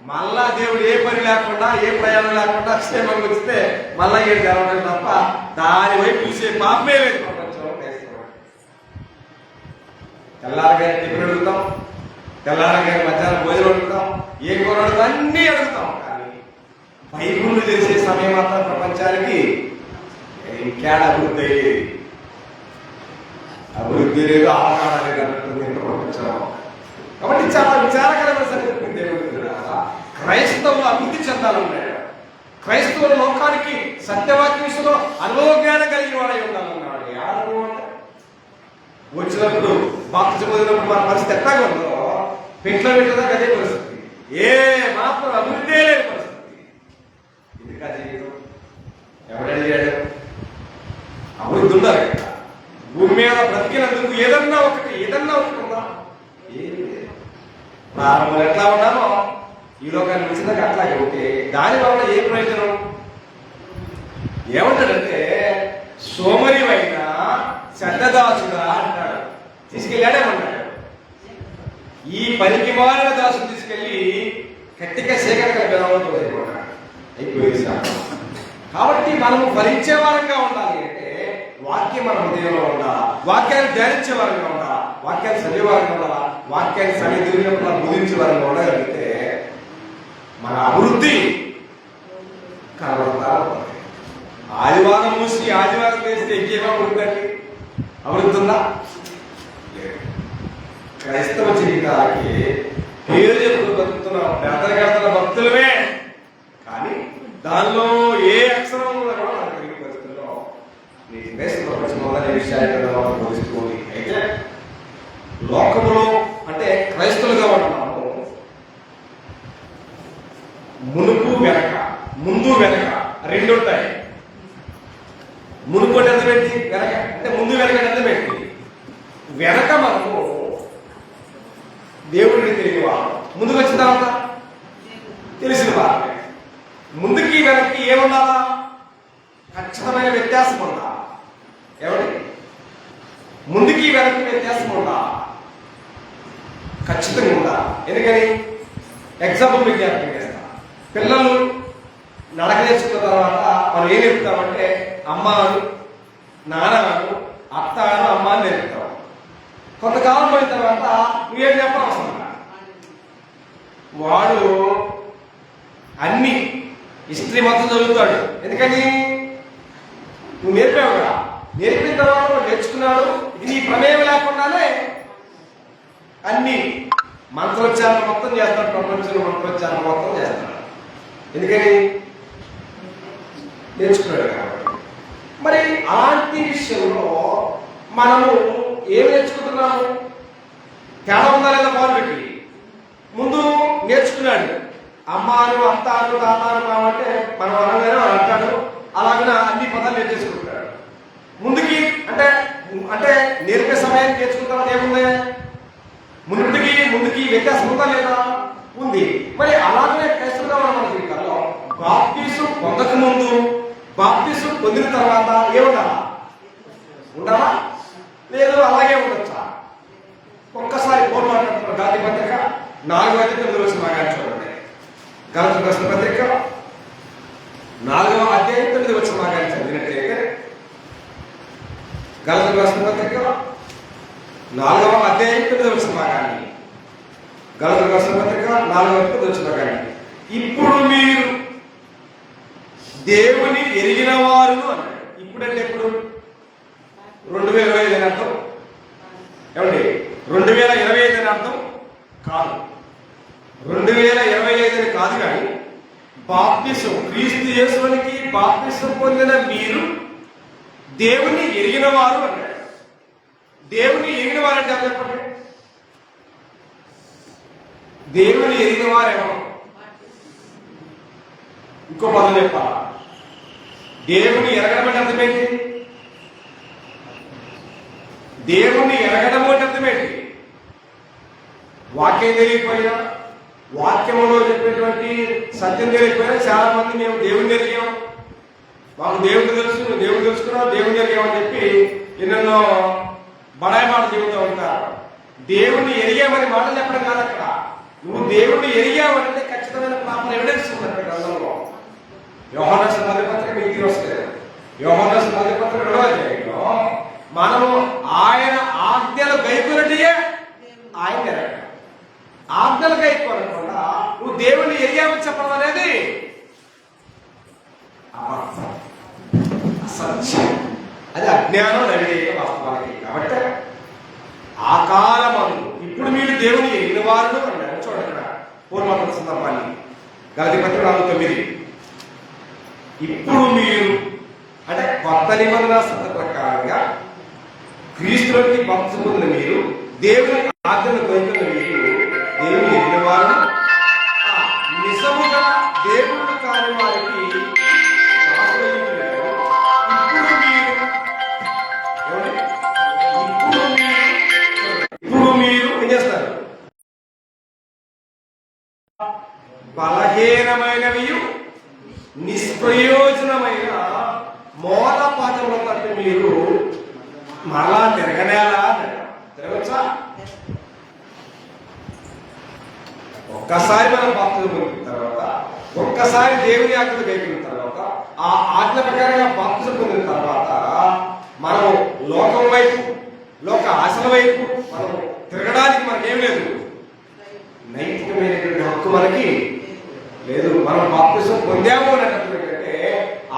Speaker 1: మళ్ళా దేవుడు ఏ పని లేకుండా, ఏ ప్రయాణం లేకుండా క్షేమంగా వస్తే మళ్ళా ఏడు జరగడం తప్ప దాని వైపు చూసే పాపమే లేదు ప్రపంచంలో. తెల్లారగానే టిఫిన్ అడుగుతాం, తెల్లారగానే మధ్యాహ్నం భోజనం అడుగుతాం, ఏ కూర అడుగుతాం, అన్నీ అడుగుతాం. కానీ బైబిల్ తెలిసే సమయం మాత్రం ప్రపంచానికి ఇంకేడ అభివృద్ధి అయ్యేది. అభివృద్ధి లేదు, ఆకారం లేదు అన్నట్టుంది ప్రపంచం. కాబట్టి చాలా విచారకరమైన సంగతి. క్రైస్తవులు అభివృద్ధి చెందాలన్నాడు. క్రైస్తవుల లోకానికి సత్యవాక్య విషయంలో అనుభవ జ్ఞానం కలిగిన వాడై ఉండాలన్నాడు. వచ్చినప్పుడు బాప్తిజం పొందినప్పుడు మన పరిస్థితి ఎట్లాగా ఉందో పెంట్లో పెట్టేదాకా అదే పరిస్థితి. ఏ మాత్రం అభివృద్ధి లేని పరిస్థితి. ఎందుకా చేయడం? ఎవడడిగాడు? అభివృద్ధి ఉండాలి కదా. భూమి మీద బ్రతికినందుకు ఏదన్నా ఒకటి ఉందా? ఏమి లేదు. ప్రారంభంలో ఎట్లా ఉన్నామో ఈ లోకాన్ని వచ్చిందాక అట్లాగే ఉంటే దాని వల్ల ఏ ప్రయోజనం? ఏమంటాడంటే సోమరివైన చెడ్డదాసుడా అంటాడు. తీసుకెళ్ళాడేమన్నాడు, ఈ పనికి మారిన దాసుని తీసుకెళ్లి గట్టిగా సేకరణ అయిపోయింది. కాబట్టి మనము ఫలించే వారంగా ఉండాలి అంటే వాక్యం మన హృదయంలో ఉండాలా, వాక్యాన్ని ధ్యానించే వారంగా ఉండాలా, వాక్యాన్ని చదివే వారంగా ఉండాలా, వాక్యాన్ని సన్నిధిలో బోధించే వారంగా ఉండగలిగితే మన అభివృద్ధి కనబడతా ఉంటుంది. ఆదివారం మూసి ఆదివారం వేస్తే ఇంకేమో ఉందండి? అభివృద్ధి ఉందా? క్రైస్తవ జీవితానికి పేరు చెప్పుకు బతుకుతున్నాం, పెద్దగడతల భక్తులమే, కానీ దానిలో ఏ అక్షరం కూడా మనకు తెలియని పరిస్థితుల్లో ప్రపంచంలో విషయాలు బోధిస్తుంది. అయితే లోకములో అంటే క్రైస్తవులుగా ఉంటున్నాము. మునుపు వెనక, ముందు వెనక రెండు ఉంటాయి. మునుపు అంటే ఎంత పెట్టి, వెనక అంటే ముందు వెనక ఎంత పెట్టి. వెనక మనము దేవుడిని తెలియని వాళ్ళు, ముందుకు వచ్చిన తర్వాత తెలిసిన వాళ్ళు. ముందుకి వెనక్కి ఏముండాలా? ఖచ్చితమైన వ్యత్యాసం ఉందా? ఎవరి ముందుకి వెనక్కి వ్యత్యాసం ఉందా? ఖచ్చితంగా ఉందా? ఎందుకని? ఎగ్జాంపుల్ మీకు జ్ఞాపకం చేస్తా. పిల్లలు నడక నేర్చుకున్న తర్వాత మనం ఏం నేర్పుతామంటే అమ్మాను, నాన్నను, అత్తను, అమ్మ అని నేర్పుతాం. కొంతకాలం పోయిన తర్వాత నువ్వేం చెప్పవసరం, వాడు అన్ని హిస్టరీ మొత్తం చదువుతాడు. ఎందుకని? నువ్వు నేర్పావు కదా. నేర్పిన తర్వాత వాడు నేర్చుకున్నాడు. ఇది నీ ప్రమేయం లేకుండానే అన్ని మంత్రోచ్చారణ మొత్తం చేస్తాడు. ప్రపంచంలో మంత్రోచ్చారణ మొత్తం చేస్తాడు. ఎందుకని? నేర్చుకున్నాడు కాబట్టి. మరి అలాంటి విషయంలో మనము ఏం నేర్చుకుంటున్నాము? తేడా ఉందా లేదా? పౌరుడికి ముందు నేర్చుకున్నాడు, అమ్మాను అత్తాను తాతాను కావంటే మనం అనగానే అంటాడు, అలాగే అన్ని పదాలు నేర్చేసుకుంటాడు. ముందుకి అంటే అంటే నేర్పే సమయానికి నేర్చుకున్న తర్వాత ఏముంది? ముందుకి వ్యత్యాసం ఉందా లేదా? ఉంది. మరి అలాగనే క్రైస్తవుగా మన జీవితాల్లో బాప్టిజం పొందక ముందు, బాప్టిజం పొందిన తర్వాత ఏముండాలా? ఉండాలా? లేదు అలాగే ఉండొచ్చా? ఒక్కసారి ఫోన్ మాట్లాడుతున్నారు. గాంధీ పత్రిక 4:9 భాగాన్ని చూడండి. గలతీయులకు రాసిన పత్రిక 4:9 భాగాన్ని చదివినట్లయితే, గలతీయులకు రాసిన పత్రిక 4:9 భాగాన్ని, గలతీయులకు రాసిన పత్రిక 4:9 భాగాన్ని, ఇప్పుడు మీరు దేవుని ఎరిగిన వారు అన్నాడు. ఇప్పుడంటే ఎప్పుడు? 2025 అని అర్థం ఏమండి? 2025 అని అర్థం కాదు. 2025 అని కాదు. కానీ బాప్తిసం, క్రీస్తు యేసునికి బాప్తిసం పొందిన మీరు దేవుని ఎరిగిన వారు అన్నాడు. దేవుని ఎరిగిన వారంటే చెప్పండి. దేవుని ఎరిగిన వారేమో ఇంకో పదం చెప్పాలా? దేవుని ఎరగడం అంటే అర్థమేంటి? దేవుణ్ణి ఎరగడం అంటే అర్థమేంటి? వాక్యం తెలియకపోయినా, వాక్యంలో చెప్పేటువంటి సత్యం తెలియకపోయినా చాలా మంది మేము దేవుని ఎరిగాం, మాకు దేవుడు తెలుసు, దేవుడు తెలుసుకున్నాం, దేవుని ఎరిగామని చెప్పి ఎన్నెన్నో బడాయి మాటలు చెబుతూ ఉంటారు. దేవుణ్ణి ఎరిగామని మాటలు చెప్పడం కాదు అక్కడ. నువ్వు దేవుణ్ణి ఎరిగావంటే ఖచ్చితమైన ప్రాపర్ ఎవిడెన్స్ ఉంది అక్కడ గ్రంథంలో. యోహాను రాసిన మొదటి పత్రిక మీకు వస్తుంది. యోహాను రాసిన మొదటి పత్రిక 2వ అధ్యాయంలో మనము ఆయన ఆజ్ఞలు గైకొనటియే ఆయన ఎరగడం. ఆజ్ఞలు గైకొనకుండా నువ్వు దేవుణ్ణి ఎరిగామని చెప్పడం అనేది అసత్యం. అది అజ్ఞానం, నడిగే వాస్తవానికి. కాబట్టి ఆ కాలమందు ఇప్పుడు మీరు దేవుని ఎరిగిన వారు అన్నారు. చూడండి పూర్వపత్ర సందర్భాన్ని, గలతీ పత్రిక 4:9. ఇప్పుడు మీరు అంటే కొత్త నిబంధన సంత ప్రకారంగా క్రీస్తులోకి బాప్తిసం పొందిన మీరు, దేవుని ఆజ్ఞను గైకొన్న మీరు దేవుని ఎరిగిన వారు, నిజముగా దేవుడు కాని వారికి ఇప్పుడు మీరు ఏం చేస్తారు? బలహీనమైనవి నిష్ప్రయోజనమైన మూల పాఠముల తట్టు మీరు మరలా తిరగనేలా తిరగచ్చా? ఒక్కసారి మనం బాప్తిసం పొందిన తర్వాత, ఒక్కసారి దేవుని ఆజ్ఞలు గైకొన్న తర్వాత, ఆ ఆజ్ఞ ప్రకారంగా బాప్తిసం పొందిన తర్వాత మనం లోకం వైపు, లోక ఆశల వైపు మనం తిరగడానికి మనకేం లేదు, నైతికమైనటువంటి హక్కు మనకి లేదు. మనం బాప్తిసం పొందాము అనేటప్పుడు ఏంటంటే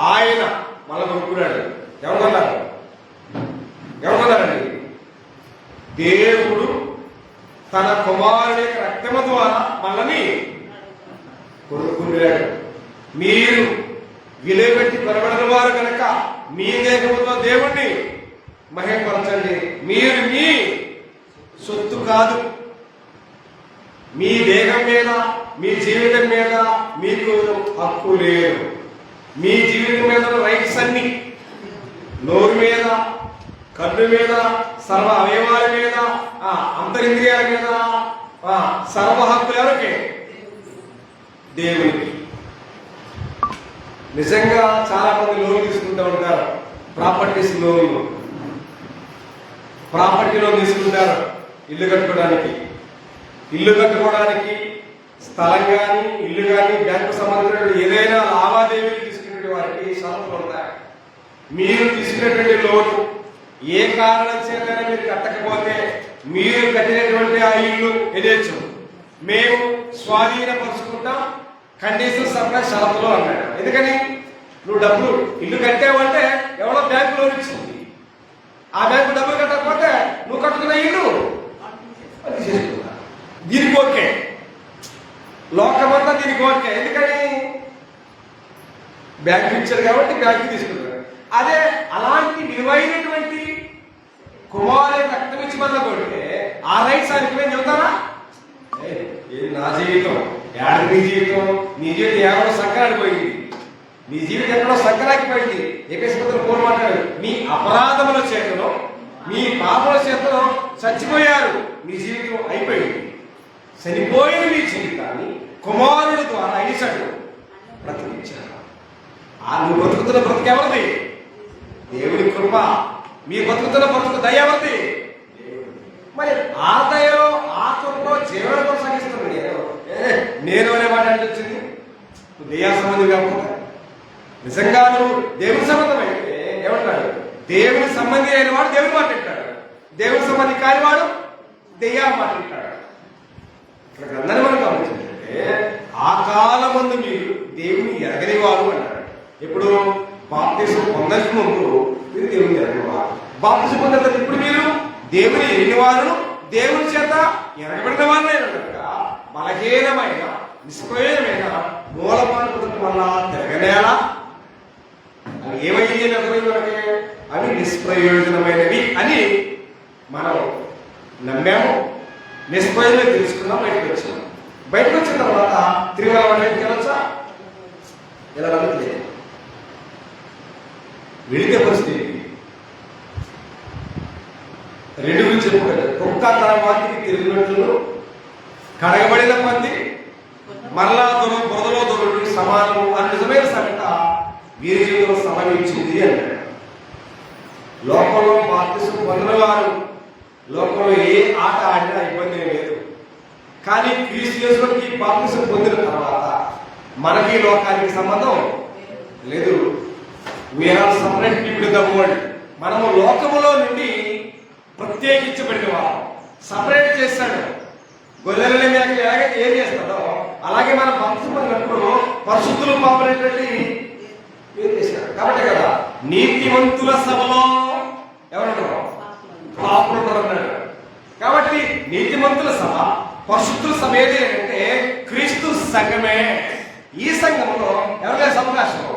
Speaker 1: ఆయన మనం కొనుక్కున్నాడు. ఎవరున్నారండి? దేవుడు తన కుమారుడి రక్తము ద్వారా మనల్ని కొనుక్కున్నాడు. మీరు విలువబెట్టి కొనబడిన వారు కనుక మీ దేహముతో దేవుణ్ణి మహిమపరచండి. మీరు మీ సొత్తు కాదు. మీ దేహం మీద, మీ జీవితం మీద మీకు హక్కు లేదు. మీ జీవితం మీద రైట్స్ అన్ని, నోరు మీద, కన్ను మీద, సర్వ అవయవాల మీద, అంతరింద్రియాల మీద సర్వ హక్కులు ఎవరికి? దేవునికి. నిజంగా చాలా మంది లోన్ తీసుకుంటూ ఉంటారు. ప్రాపర్టీ లోన్ తీసుకుంటారు ఇల్లు కట్టుకోవడానికి. ఇల్లు కట్టుకోవడానికి స్థలం కానీ, ఇల్లు కానీ, బ్యాంకు సంబంధించిన ఏదైనా లావాదేవీలు తీసుకునే వారికి షరతులు ఉంటాయి. మీరు తీసుకునేటువంటి లోను ఏ కారణం చేతనే మీరు కట్టకపోతే మీరు కట్టినటువంటి ఆ ఇల్లు ఎదేచ్చు మేము స్వాధీనపరుచుకుంటాం, కండిషన్స్ అప్లై షరతులు అన్నాడు. ఎందుకని? నువ్వు డబ్బులు ఇల్లు కట్టావంటే ఎవరో బ్యాంకు లోన్ ఇచ్చింది, ఆ బ్యాంకు డబ్బులు కట్టకపోతే నువ్వు కట్టుకున్న ఇల్లు దీనికి ఓకే, లోకమంతా దీనికి ఓకే. ఎందుకని? బ్యాంకు ఇచ్చారు కాబట్టి బ్యాంకు తీసుకుంటారు. అదే అలాంటి విలువైనటువంటి కుమారుని రక్తం ఇచ్చి మన కొడితే ఆ రైట్స్ ఆయనకి మేము చెబుతారా? నా జీవితం ఏడ నీ జీవితం ఎవరో సంకరానికి పోయింది, నీ జీవితం ఎక్కడో సంకరానికి పోయింది. ఏపీఎస్పత్రులు ఫోన్ మాట్లాడారు, మీ అపరాధముల చేతలో మీ పాపల చేతలో చచ్చిపోయారు, మీ జీవితం అయిపోయింది. చనిపోయిన మీ జీవితాన్ని కుమారుడు ద్వారా ఇచ్చాడు, బ్రతికించాడు. నువ్వు బతుకుతున్న బ్రతుకు ఎవరిది? దేవుడి కృప. మీ బతుకుతున్న బ్రతుకు దయ ఎవరిది? మరి ఆ దయలో ఆ కృపలో జీవన కొనసాగిస్తున్నాడు. నేను అనే మాట అంటే వచ్చింది. దయా సంబంధం కాకుండా నిజంగా నువ్వు దేవుని సంబంధం అయితే ఏమంటాడు? దేవుని సంబంధి అయిన వాడు దేవుని మాట వింటాడు, దేవుని సంబంధి కాని వాడు దెయ్యా మాట వింటాడు. ఇక్కడ గ్రంథాన్ని మనం గమనించాలంటే ఆ కాలమందు మీరు దేవుని ఎరగని వారు అన్నాడు. ఇప్పుడు బాప్తిసం పొందక ముందు మీరు దేవుని ఎరగని వారు, బాప్తిసం పొందిన తర్వాత ఇప్పుడు మీరు దేవుని ఎరిగిన వారు, దేవుని చేత ఎరగబడిన వారినే కనుక బలహీనమైన నిష్ప్రయోజనమైన మూలపాటు వల్ల తిరగనేలా అవి ఏమైంది మనకి? అవి నిష్ప్రయోజనమైనవి అని మనం నమ్మాము, నిష్ప్రయోజనం తెలుసుకున్నాం, బయటకు వచ్చాము. బయటకు వచ్చిన తర్వాత తిరిగి వెళ్ళొచ్చా? ఎలా లేదు. వెళితే పరిస్థితి రెండు గురించి చెప్పుకోలేదు. కుక్క తన వాటికి తిరిగినట్లు కడగబడిన మంది మరలా బురదలో దొరుకుడు సమానము అని నిజమైన సంగత వీరి జీవితంలో సంభవించింది అన్నాడు. లోకంలో బాప్తిసం పొందిన వారు లోకంలో ఏ ఆట ఆడినా ఇబ్బంది లేదు. కానీ క్రీస్తు యేసులోకి బాప్తిసం పొందిన తర్వాత మనకి లోకానికి సంబంధం లేదు. We are separate people in the world. మనము లోకములో నుండి ప్రత్యేకించబడిన వారు, సపరేట్ చేస్తాడు. గొర్రెలని మేకలు ఎలాగైతే ఏం చేస్తాడో అలాగే మన బాప్తిసం పొందినప్పుడు పరిశుద్ధులు పాపనేటువంటి ఏం చేశాడు. కాబట్టి కదా నీతివంతుల సభలో ఎవరుంటారు? పాపులు అన్నాడు. కాబట్టి నీతిమంతుల సభ, పరిశుద్ధుల సభ ఏది అంటే క్రీస్తు సంఘమే. ఈ సంఘంలో ఎవరికైనా అవకాశం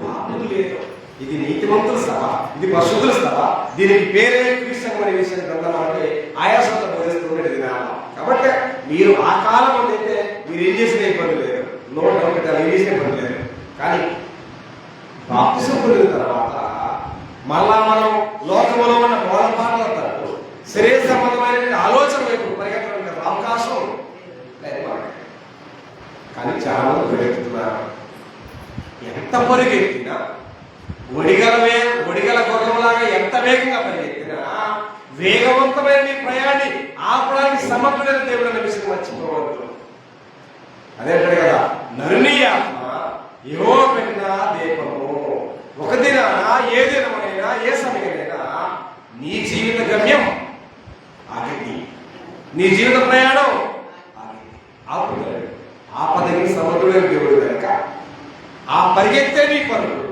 Speaker 1: పాపులు లేదు. ఇది నీతిమంతుల సభ, ఇది పరిశుద్ధుల సభ. దీనికి పేరే క్రీస్తు సంఘం అనే విషయం గ్రంథం అంటే ఆయాసంతో బోధిస్తుండేది విధానం. కాబట్టి మీరు ఆ కాలం అయితే మీరు ఏం చేసిన ఇబ్బంది లేదు, నోట్ ఏం చేసిన ఇబ్బంది లేదు. కానీ బాప్తిసం పొందిన తర్వాత మళ్ళా మనం లోకంలో ఉన్న మూలపాటలతో శరీర సంబంధమైన ఆలోచన వైపు పరిగెత్తడానికి అవకాశం లేదు. కానీ చాలా మంది పరిగెత్తుతున్నారు. ఎంత పరిగెత్తినా ఒడిగల గుర్రంలాగా ఎంత వేగంగా పరిగెత్తినా వేగవంతమైన నీ ప్రయాణి ఆపడానికి సమర్థుడైన దేవుడు అనే విషయం మర్చిపోవద్దు. అదేంటాడు కదా, నరుని ఆత్మ యెహోవా పెట్టిన దీపము. ఒక దినాన ఏ దినమైనా ఏ సమయమైనా నీ జీవిత గమ్యం ఆగింది, నీ జీవిత ప్రయాణం ఆగింది. ఆపదకి సమర్థుడైన దేవుడు కనుక ఆ పరిగెత్తే నీ పరుగులు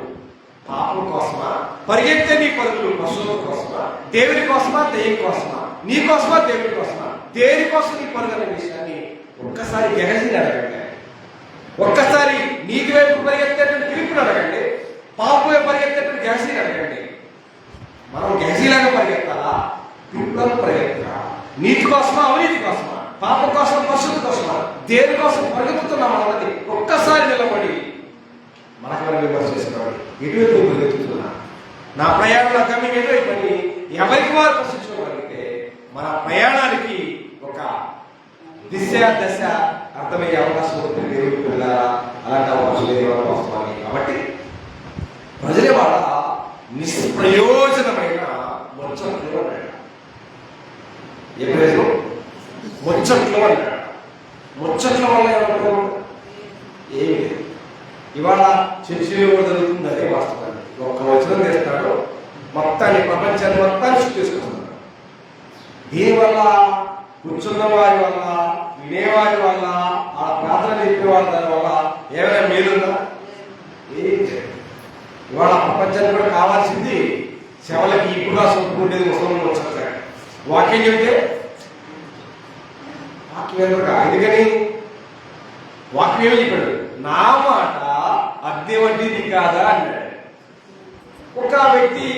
Speaker 1: పాపం కోసమా, పరిగెత్తే నీ పరుగులు పశువుల కోసమా, దేవుని కోసమా, దెయ్యం కోసమా, నీ కోసమా, దేవుని కోసమా, దేనికోసం నీ పరుగు అనే విషయాన్ని ఒక్కసారి గెహజీ అడగండి. ఒక్కసారి నీతి వైపు పరిగెత్తేటువంటి పిలుపుని అడగండి, పాపం వైపు పరిగెత్తేటువంటి గెహజీని అడగండి. మనం గెహజీలాగా పరిగెత్తాలా, పిలుపులను పరిగెత్తాలా? నీతి కోసమా, అవినీతి కోసమా, పాపం కోసం, పరిశుద్ధి కోసమా, దేని కోసం పరిగెత్తుతున్నాం అన్నది ఒక్కసారి నిలబడి మనకు మనం విమర్శ చేసుకోవాలి. ఎటువైపు పరిగెత్తుతున్నా, నా ప్రయాణం నా గమ్యం ఎటువైపని ఎవరికి వారు ప్రశ్నించుకోగలిగితే మన ప్రయాణానికి ఒక దిశ దశ అర్థమయ్యే అవకాశం ఉంటుంది. దేవుడికి వెళ్ళాలా, అలాంటి అవకాశం లేదు వాస్తవాన్ని. కాబట్టి ప్రజల వాళ్ళ నిష్ప్రయోజనమైన ముచ్చట్లు అన్నాడు. ఏ ప్రయోజనం? ముచ్చట్లు అన్నాడు. ముచ్చట్ల వల్ల ఏమంటారు? ఏమి లేదు. ఇవాళ చర్చిలో కూడా జరుగుతుంది అదే వాస్తవాన్ని. ఒక్క వచనం చేస్తాడు, మొత్తాన్ని ప్రపంచాన్ని మొత్తాన్ని చుట్టేసుకుంటున్నాడు. దీనివల్ల కూర్చున్న వారి వల్ల, వినేవారి వల్ల, ఆ ప్రార్థన చెప్పే వాళ్ళ దాని వల్ల ఏమైనా మేలుందా? ఇవాళ ప్రపంచానికి కూడా కావాల్సింది శవలకి ఇప్పుడుగా సొంతుకుంటేది ముసలి వచ్చాడు. వాక్యం చెబితే వాక్యం ఎందుకు? ఎందుకని వాక్యం ఏమి చెప్పాడు? నా మాట అద్దె వంటిది కాదా అన్నాడు. ఒక వ్యక్తి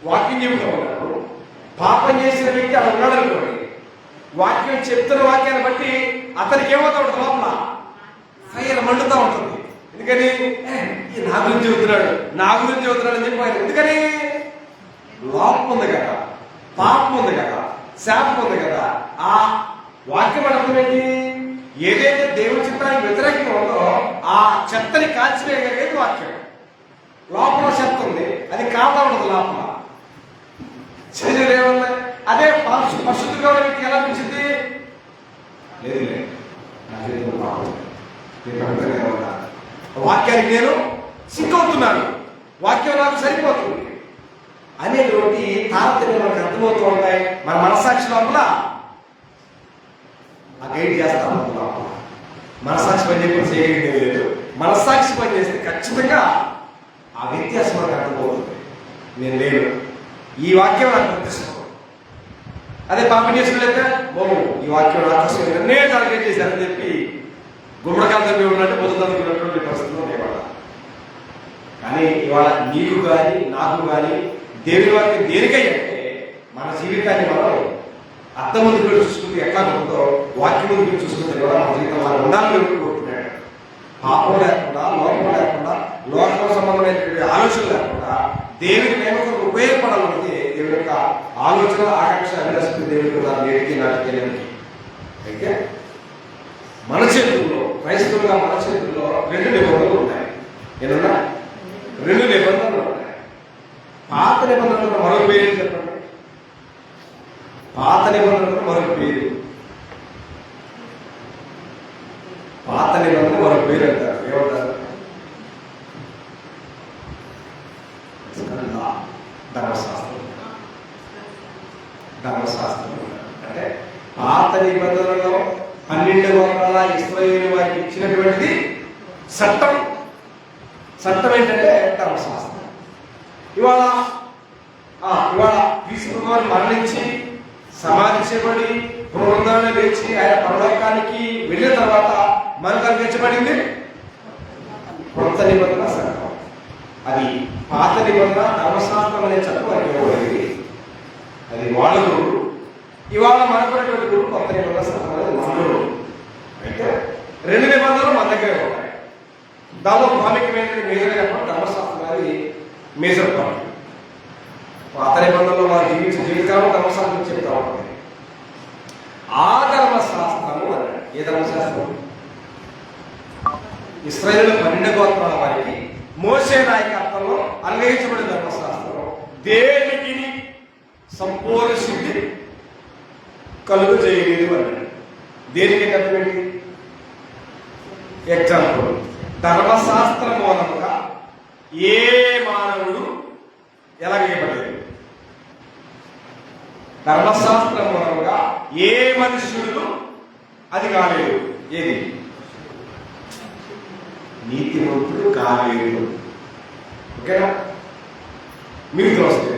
Speaker 1: వాక్యం చెబుతూ ఉన్నాడు, పాపం చేసిన వ్యక్తి అలా ఉన్నాడు అనుకోండి, వాక్యం చెప్తున్న వాక్యాన్ని బట్టి అతనికి ఏమవుతా ఉంటుంది, లోపల ఫైర్ మండుతూ ఉంటుంది. ఎందుకని నా గురించి చెబుతున్నాడు అని చెప్పి ఆయన, ఎందుకని లోపం ఉంది కదా, పాపం ఉంది కదా, శాపం ఉంది కదా. ఆ వాక్యం అర్థమేంటి? ఏదైతే దేవుని చిత్రానికి వ్యతిరేకంగా ఉందో ఆ చెత్తని కాల్చివేయగలిగేది వాక్యం. లోపల చెత్త ఉంది, అది కాపా ఉండదు లోపల. ఏమన్నా అదే పరిశుద్ధంగా ఉన్న వ్యక్తి ఎలా అనిపించింది? లేదు వాక్యానికి నేను సిక్ అవుతున్నాను, వాక్యం నాకు సరిపోతుంది అనేటువంటి తారతమ్యం మనకు అర్థమవుతూ ఉంటాయి. మన మనస్సాక్షి లోపల ఆ గైడ్ చేస్తా ఉంటుంది. లోపల మనస్సాక్షి పని చెప్పి చేయగలిగే లేదు. మనస్సాక్షి పని చేస్తే ఖచ్చితంగా ఆ వ్యత్యాసం మనకు అర్థమవుతుంది. నేను లేను, ఈ వాక్యం నాకు వర్తిస్తుంది. అదే పాపం చేసుకునేస్తే ఈ వాక్యం ఆకర్షణ నేను టార్గెట్ చేశానని చెప్పి గుమ్మడికాయలు ఉన్నట్టు పొద్దున్నటువంటి పరిస్థితులు ఉండేవాళ్ళ. కానీ ఇవాళ నీకు కానీ నాకు కానీ దేవుని వాక్యం దేనికైతే మన జీవితాన్ని మనం అర్థం ముందు చూసుకుంటే ఎట్లా ఉంటుందో వాక్యం ముందు చూసుకుంటే కూడా మన జీవితం మనం ఉండాలని కోరుకుంటున్నాడు. పాపం లేకుండా, లోపం లేకుండా, లోకం సంబంధమైనటువంటి ఆలోచన లేకుండా దేవుని ప్రేమకు ఉపయోగపడాలంటే దేవుని యొక్క ఆలోచన, ఆకాంక్ష, అభిలాషకు దేవుని నేటికి నాటికి. అయితే మన చేతుల్లో, క్రైస్తవులుగా మన చేతుల్లో 2 నిబంధనలు ఉన్నాయి. ఏమన్నా 2 నిబంధనలు ఉన్నాయి. పాత నిబంధనలు మరొక పేరు చెప్పండి. పాత నిబంధనలు మరొక పేరు, పాత నిబంధన మరొక పేరు అంటారు. ఏమంటారు? ధర్మశాస్త్రం. ధర్మశాస్త్రం అంటే పాత నిబంధనలో 12 వందల ఇశ్రాయేలు వారికి ఇచ్చినటువంటి చట్టం. చట్టం ఏంటంటే ధర్మశాస్త్రం. ఇవాళ క్రీస్తు వారు మరణించి సమాధి చేయబడి పునరుద్ధరణ లేచి ఆయన పరలోకానికి వెళ్ళిన తర్వాత మనకు అందించబడింది కొత్త నిబంధన చట్టం. అది పాత నిబంధన ధర్మశాస్త్రం అనే చట్టం అని ఇవ్వబడింది. అది వాళ్ళు ఇవాళ మనకున్నటువంటి కొత్త నిబంధన చట్టం అనేది మనలో. అయితే 2 నిబంధనలు మన దగ్గర ఉంటాయి. దానిలో ప్రాముఖ్యమైనది మేజర్ చెప్పడం ధర్మశాస్త్రం అనేది మేజర్ పాయింట్. పాత నిబంధనలో వారు జీవించే జీవితాలను ధర్మశాస్త్రం చెప్తా ఉంటుంది. ఆ ధర్మశాస్త్రము అన్నాడు. ఏ ధర్మశాస్త్రం? ఇశ్రాయేలు 12 గోత్రాల వారికి మోషే నాయకత్వంలో అన్వయించబడిన ధర్మశాస్త్రం దేనికి సంపూర్ణ సిద్ధి కలుగు చేయలేదు అన్నాడు. దేనికి అర్థమేంటి? ఎగ్జాంపుల్, ధర్మశాస్త్ర మూలముగా ఏ మానవుడు ఎలాగేయబడలేదు. ధర్మశాస్త్ర మూలముగా ఏ మనుషుడు అది కాలేదు. ఏది? నీతిమంతుడు కాలేదు. ఓకేనా? మీరు చూస్తే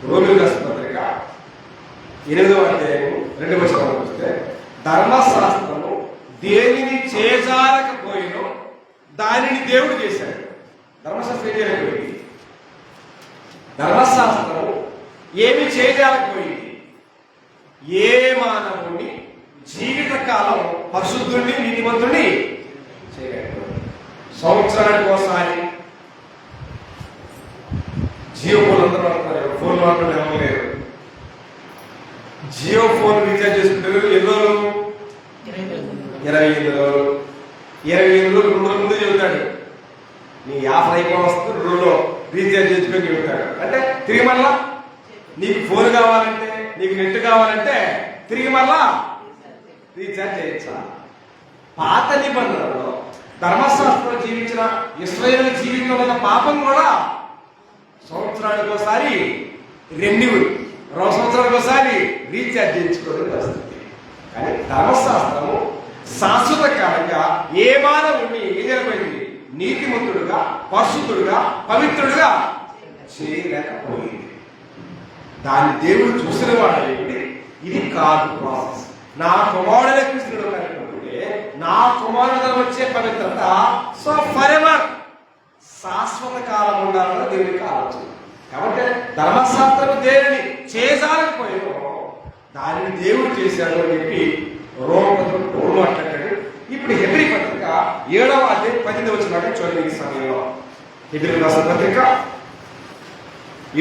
Speaker 1: రోమిలకు రాసిన పత్రిక 8వ అధ్యాయం 2వ వచనం చూస్తే ధర్మశాస్త్రము దేనిని చేజారకపోయినో దానిని దేవుడు చేశాడు. ధర్మశాస్త్రం ఏం చేయలేకపోయింది. ధర్మశాస్త్రము ఏమి చేయజాలకపోయింది. ఏ మానవుని జీవితకాలం పరిశుద్ధుడిని, నీతిమంతుడిని చేయలేకపోయింది. సంవత్సరానికి ఒకసారి జియో ఫోన్ అందరూ వాడుతున్నారు. ఫోన్ వాడటం ఎవరు లేరు. జియో ఫోన్ రీఛార్జ్ చేసుకుంటారు. ఎన్ని రోజులు? 28 రోజులు. 28 రోజులు 2 రోజుల ముందు చెబుతాడు నీ 50 అయిపోయి వస్తుంది, 2 రోజులు రీఛార్జ్ చేసుకొని చెబుతాడు. అంటే తిరిగి మళ్ళా నీకు ఫోన్ కావాలంటే, నీకు నెట్ కావాలంటే తిరిగి మళ్ళా రీఛార్జ్ చేయొచ్చా? పాత నిబంధనలో ధర్మశాస్త్రంలో జీవించిన ఇశ్రాయేలు జీవితంలో ఉన్న పాపం కూడా సంవత్సరానికి ఒకసారి రెన్యూవల్, 2 సంవత్సరాలకు ఒకసారి రీఛార్జ్ చేయించుకోవడం పరిస్థితి. కానీ ధర్మశాస్త్రము శాశ్వత కాలంగా ఏ మానవుడిని ఏం జరిపోయింది? నీతిమంతుడుగా, పరిశుద్ధుడుగా, పవిత్రుడుగా చేయలేకపోయింది. దాన్ని దేవుడు చూసిన వాడు ఇది కాదు ప్రాసెస్. నా కుమారుడే కృష్ణుడు అనుకుంటే నా కుమారుడు వచ్చే పవిత్రత సో ఫర్ ఎవర్ శాశ్వత కాలం ఉండాలని దేవుడికి ఆలోచన. కాబట్టి ధర్మశాస్త్రం దేనిని చేసాలకపోయారో దానిని దేవుడు చేశాడు అని చెప్పి రోమపత్రుడు మాట్లాడాడు. ఇప్పుడు హెబ్రీ పత్రిక 7వ అధ్యాయం 18వ వచనం చూడండి. ఈ సమయంలో హెబ్రీ రాసిన పత్రిక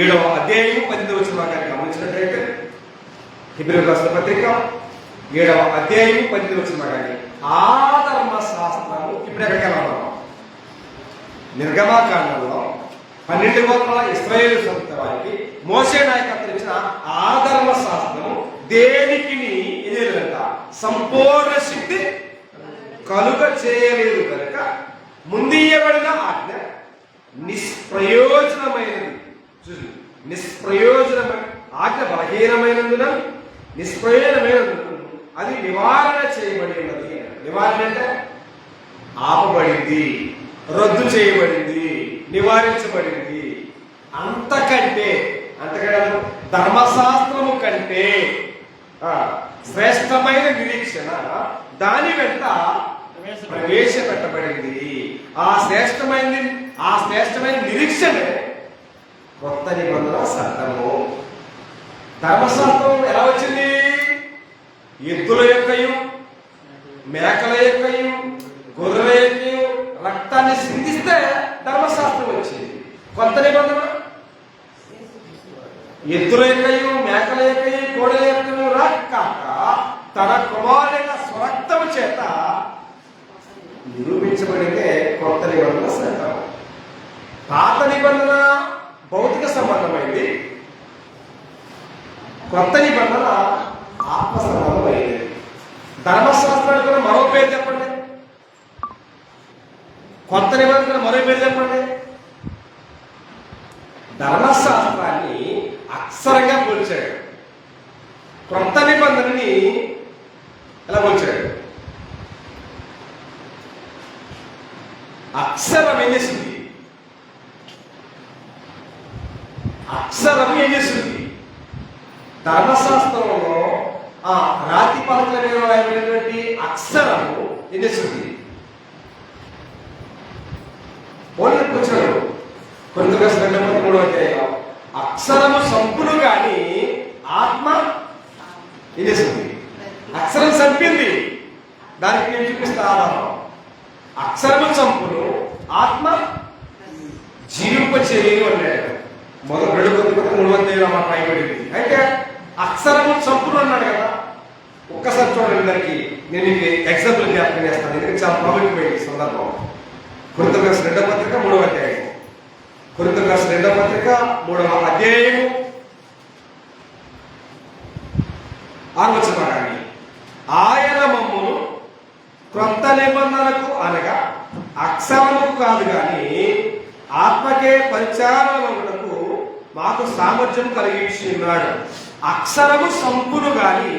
Speaker 1: 7వ అధ్యాయం 18వ వచనం గమనించినట్లయితే హెబ్రీ రాసిన పత్రిక 7వ అధ్యాయం 18వ వచనం కానీ ఆ ధర్మశాస్త్రము ఇప్పుడు ఎక్కడికి వెళ్ళాలి? నిర్గమాకాండంలో 1200 ఇశ్రాయేలు సంత వారికి మోషే నాయకత్వం ఇచ్చిన ఆ ధర్మశాస్త్రము దేనికి ఎదురంట సంపూర్ణ శక్తి కలుగ చేయలేదు కనుక ముందీయబడిన ఆజ్ఞ నిష్ప్రయోజనమైనది. నిష్ప్రయోజనమైన ఆజ్ఞ బలహీనమైనందున నిష్ప్రయోజనమైనందున అది నివారణ చేయబడి ఉన్నది. నివారణ అంటే ఆపబడింది, రద్దు చేయబడింది, నివారించబడింది. అంతకంటే ధర్మశాస్త్రము కంటే శ్రేష్టమైన నిరీక్షణ దాని వెంట ప్రవేశపెట్టబడింది. ఆ శ్రేష్టమైన నిరీక్షనే కొత్త నిబంధన చట్టము. ధర్మశాస్త్రం ఎలా వచ్చింది? ఎద్దుల యొక్కయు మేకల యొక్కయు గొర్రెల యొక్కయు రక్తాన్ని సిందిస్తే ధర్మశాస్త్రం వచ్చింది. కొత్త నిబంధన ఎద్దుల యొక్కయు మేకల యొక్కయు కోడెల యొక్కయు కాక తన కుమారుల స్వరక్తము చేత నిరూపించబడితే కొత్త నిబంధన చట్టం. పాత నిబంధన భౌతిక సంబంధమైంది, కొత్త నిబంధన ఆత్మ సంబంధమైంది. ధర్మశాస్త్రానికి మరో పేరు చెప్పండి. కొత్త నిబంధన మరో పేరు చెప్పండి. ధర్మశాస్త్రాన్ని అక్షరంగా పోల్చాడు, కొత్త నిబంధనని ఎలా పోల్చాడు? అక్షరం ఏం చేసింది? అక్షరం ఏం చేస్తుంది? ధర్మశాస్త్రంలో ఆ రాతి పలకల మీద రాయబడినటువంటి అక్షరము ఏం చేస్తుంది? పోల్చాడు. కొంత 2:3 అధ్యాయంలో అక్షరము సంపును గాని ఆత్మ ఏం చేస్తుంది? అక్షరం చంపింది. దానికి నేను చూపిస్తా ఆధారం. అక్షరము చంపును ఆత్మ జీవింపచేయను అన్నాడు. మొదటి 2:3 అధ్యాయంలో మాట రాయబడింది. అయితే అక్షరము చంపును అన్నాడు కదా. ఒక్కసారి చూడండి, దానికి నేను ఎగ్జాంపుల్ జ్ఞాపకం చేస్తాను, ఎందుకంటే చాలా ప్రాముఖ్యమైన సందర్భం. కొరింథీయులకు రాసిన 2వ పత్రిక 3వ అధ్యాయం. కొరింథీయులకు రాసిన 2వ పత్రిక 3వ అధ్యాయం 6వ వచనం. ఆయన మమ్మును క్రొత్త నిబంధనకు అనగా అక్షరముకు కాదు కానీ ఆత్మకే పరిచారములకు మాకు సామర్థ్యం కలిగించి ఉన్నాడు. అక్షరము సంపును గాని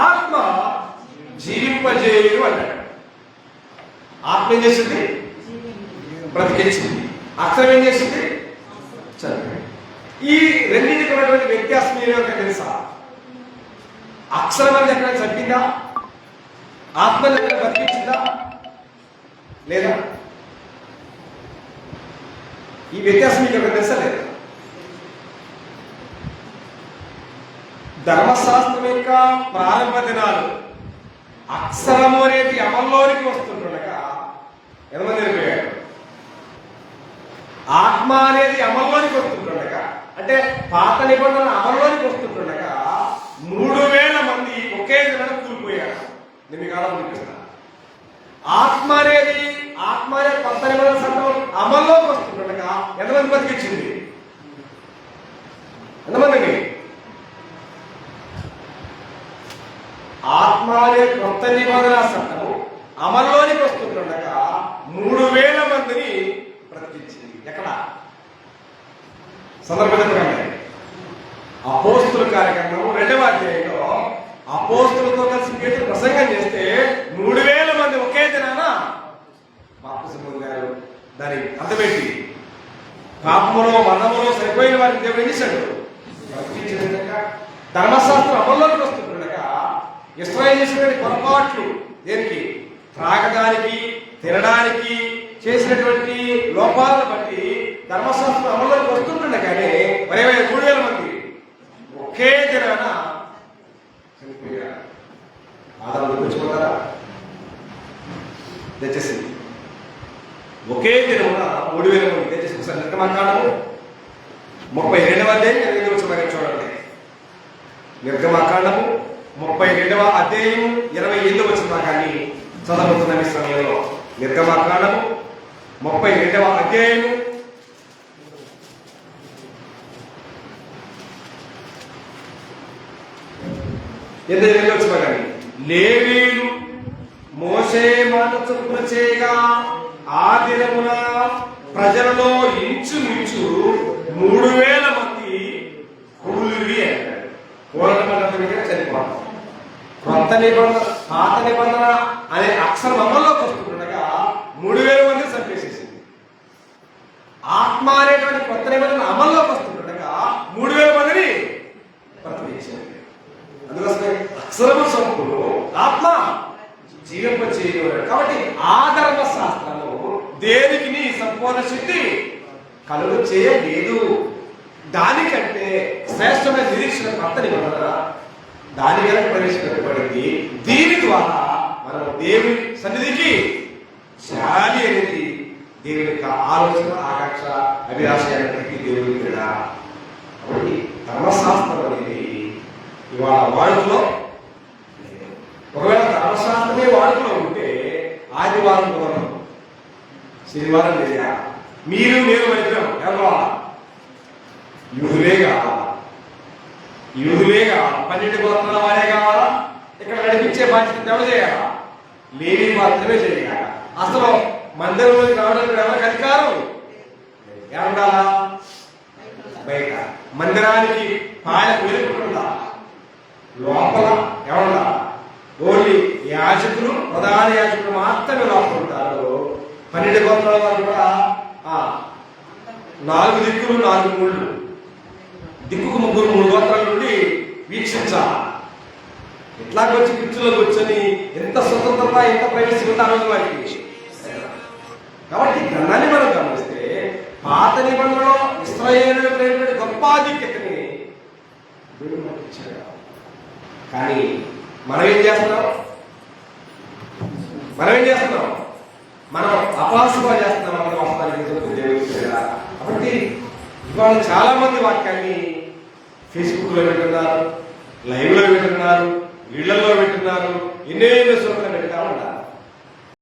Speaker 1: ఆత్మ జీవింపజేయుడు అన్నాడు. ఆత్మ ఏం చేసింది? బ్రతికించింది. అక్షరం ఏం చేసింది? చదివి. ఈ రెండింటికి ఉన్నటువంటి వ్యత్యాసం ఏమిటో తెలుసా? అక్షరం అనేది ఎక్కడ చంపిందా? ఆత్మ ఎక్కడ బతికించిందా? లేదా? ఈ వ్యత్యాసం మీకు ఎక్కడ తెలుసా? లేదా? ధర్మశాస్త్రం యొక్క ప్రారంభ దినాలు అక్షరము అనేది అమల్లోనికి వస్తుండగా ఎంతమంది చనిపోయారు? ఆత్మ అనేది అమల్లోనికి వస్తుండగా, అంటే పాత నిబంధన అమల్లోనికి వస్తుండగా 3000 మంది ఒకే దినాన్ని కూలిపోయారు. నేను మీకు ఆలోచన చూపిస్తాను. ఆత్మ అనేది కొత్త నిబంధన చట్టం అమల్లోకి వస్తుండగా ఎంతమంది బతికించింది? ఎంతమందికి? ఆత్మ అనే కొత్త నిబంధన చట్టం అమల్లోనికి వస్తుండగా 3000 మందిని బ్రతికించింది. ఎక్కడ? సందర్భంగా అపోస్తుల కార్యక్రమం 2వ అధ్యాయంలో అపోస్తులతో కలిసి పేతురు ప్రసంగం చేస్తే 3000 మంది ఒకే దినాన బాప్తిసం పొందారు. దాని అర్థమేంటి? పాపములో మరణములో సరిపోయిన వారిని దేవుడు ఏం చేశాడు? బ్రతికించిన విధంగా ధర్మశాస్త్రం అమల్లోకి వస్తుండగా ఇశ్రాయేలు చేసినటువంటి పొరపాట్లు, దేనికి? త్రాగడానికి, తినడానికి చేసినటువంటి లోపాలను బట్టి ధర్మశాస్త్రం అమల్లోకి వస్తుంటుండే కానీ 3,000 మంది ఒకే దినాన చనిపోయారు. ఆదాము గుర్తుపోతారా? దయచేసి ఒకే దినమున 3,000 మంది. దయచేసి ఒకసారి నిర్గమాకాండము 32వ అధ్యాయం 8వ వచనం చూడండి. నిర్గమాకాండము 32వ అధ్యాయం 28వ వచనం కానీ చదవబోతున్న ఈ సమయంలో నిర్గమాకాండము 32వ అధ్యాయం 8వ వచనం కానీ లేవీయులు మోషే మాట చొప్పున చేయగా ఆ దినమున ప్రజలలో ఇంచుమించు 3,000 మంది కూలివి అన్నారు. పూర్వనిబంధన చనిపోవడం. కొత్త నిబంధన పాత నిబంధన అనే అక్షరం అమల్లోకి వస్తుండగా 3,000 మంది చంపేసేసింది. ఆత్మ అనేటువంటి కొత్త నిబంధన అమల్లోకి వస్తుండగా 3,000 మందిని బ్రతికించింది. అందుకోసమే అక్షరము సంపుడు ఆత్మ జీవింపచేయగలడు. కాబట్టి ఆ ధర్మశాస్త్రము దేనికి సంపూర్ణ శక్తి కలుగు చేయలేదు. దానికంటే శ్రేష్టమైన నిరీక్షణ కొత్త నిబంధన దాని కనుక ప్రవేశపెట్టబడింది. దీని ద్వారా మనం దేవుని సన్నిధికి జాలి అనేది దేవుని యొక్క ఆలోచన, ఆకాంక్ష, అభిలాష అనేది దేవుని కూడా. కాబట్టి ధర్మశాస్త్రం అనేది ఇవాళ వాడుకలో, ఒకవేళ ధర్మశాస్త్రమే వాడుకలో ఉంటే ఆదివారం దూరం, శనివారం లేదా మీరు నేను వైద్యం ఎవరు యూదులే కావాలా? 12 గోత్రాల వారే కావాలా? ఇక్కడ నడిపించే బాధ్యత ఎవరు చేయాలా? లేవి మాత్రమే చేయాలి. అసలు మందిరంలోకి రావడానికి ఎవరికి అధికారం ఏమండాలా? బయట మందిరానికి పాయకు వెలుపుకుండా లోపల ఏమన్నా ఓన్లీ యాజకులు, ప్రధాన యాజకులు మాత్రమే లోపల ఉంటారు. 12 గోత్రాల వారు కూడా 4 దిక్కులు 4 మూళ్ళు, దిక్కుకు 3 గోత్రాల నుండి వీక్షించాలి. ఇట్లాగొచ్చి పిచ్చులో కూర్చొని ఎంత స్వతంత్రత, ఎంత ప్రైవసీ ఉంటారో వారికి. కాబట్టి గ్రంథాన్ని మనం గమనిస్తే పాత నిబంధనలో ఇశ్రాయేలు గొప్ప ఆధిక్యతని దేవుడు మనకి ఇచ్చాడు. కానీ మనం ఏం చేస్తున్నాం? మనం అపాసుగా చేస్తున్నాం. మనం వస్తానికి దేవుడు. కాబట్టి ఇవాళ చాలా మంది వాక్యాన్ని ఫేస్బుక్ లో వింటున్నారు, లైవ్ లో వింటున్నారు, ఇళ్లలో వింటున్నారు, ఎన్నెన్నో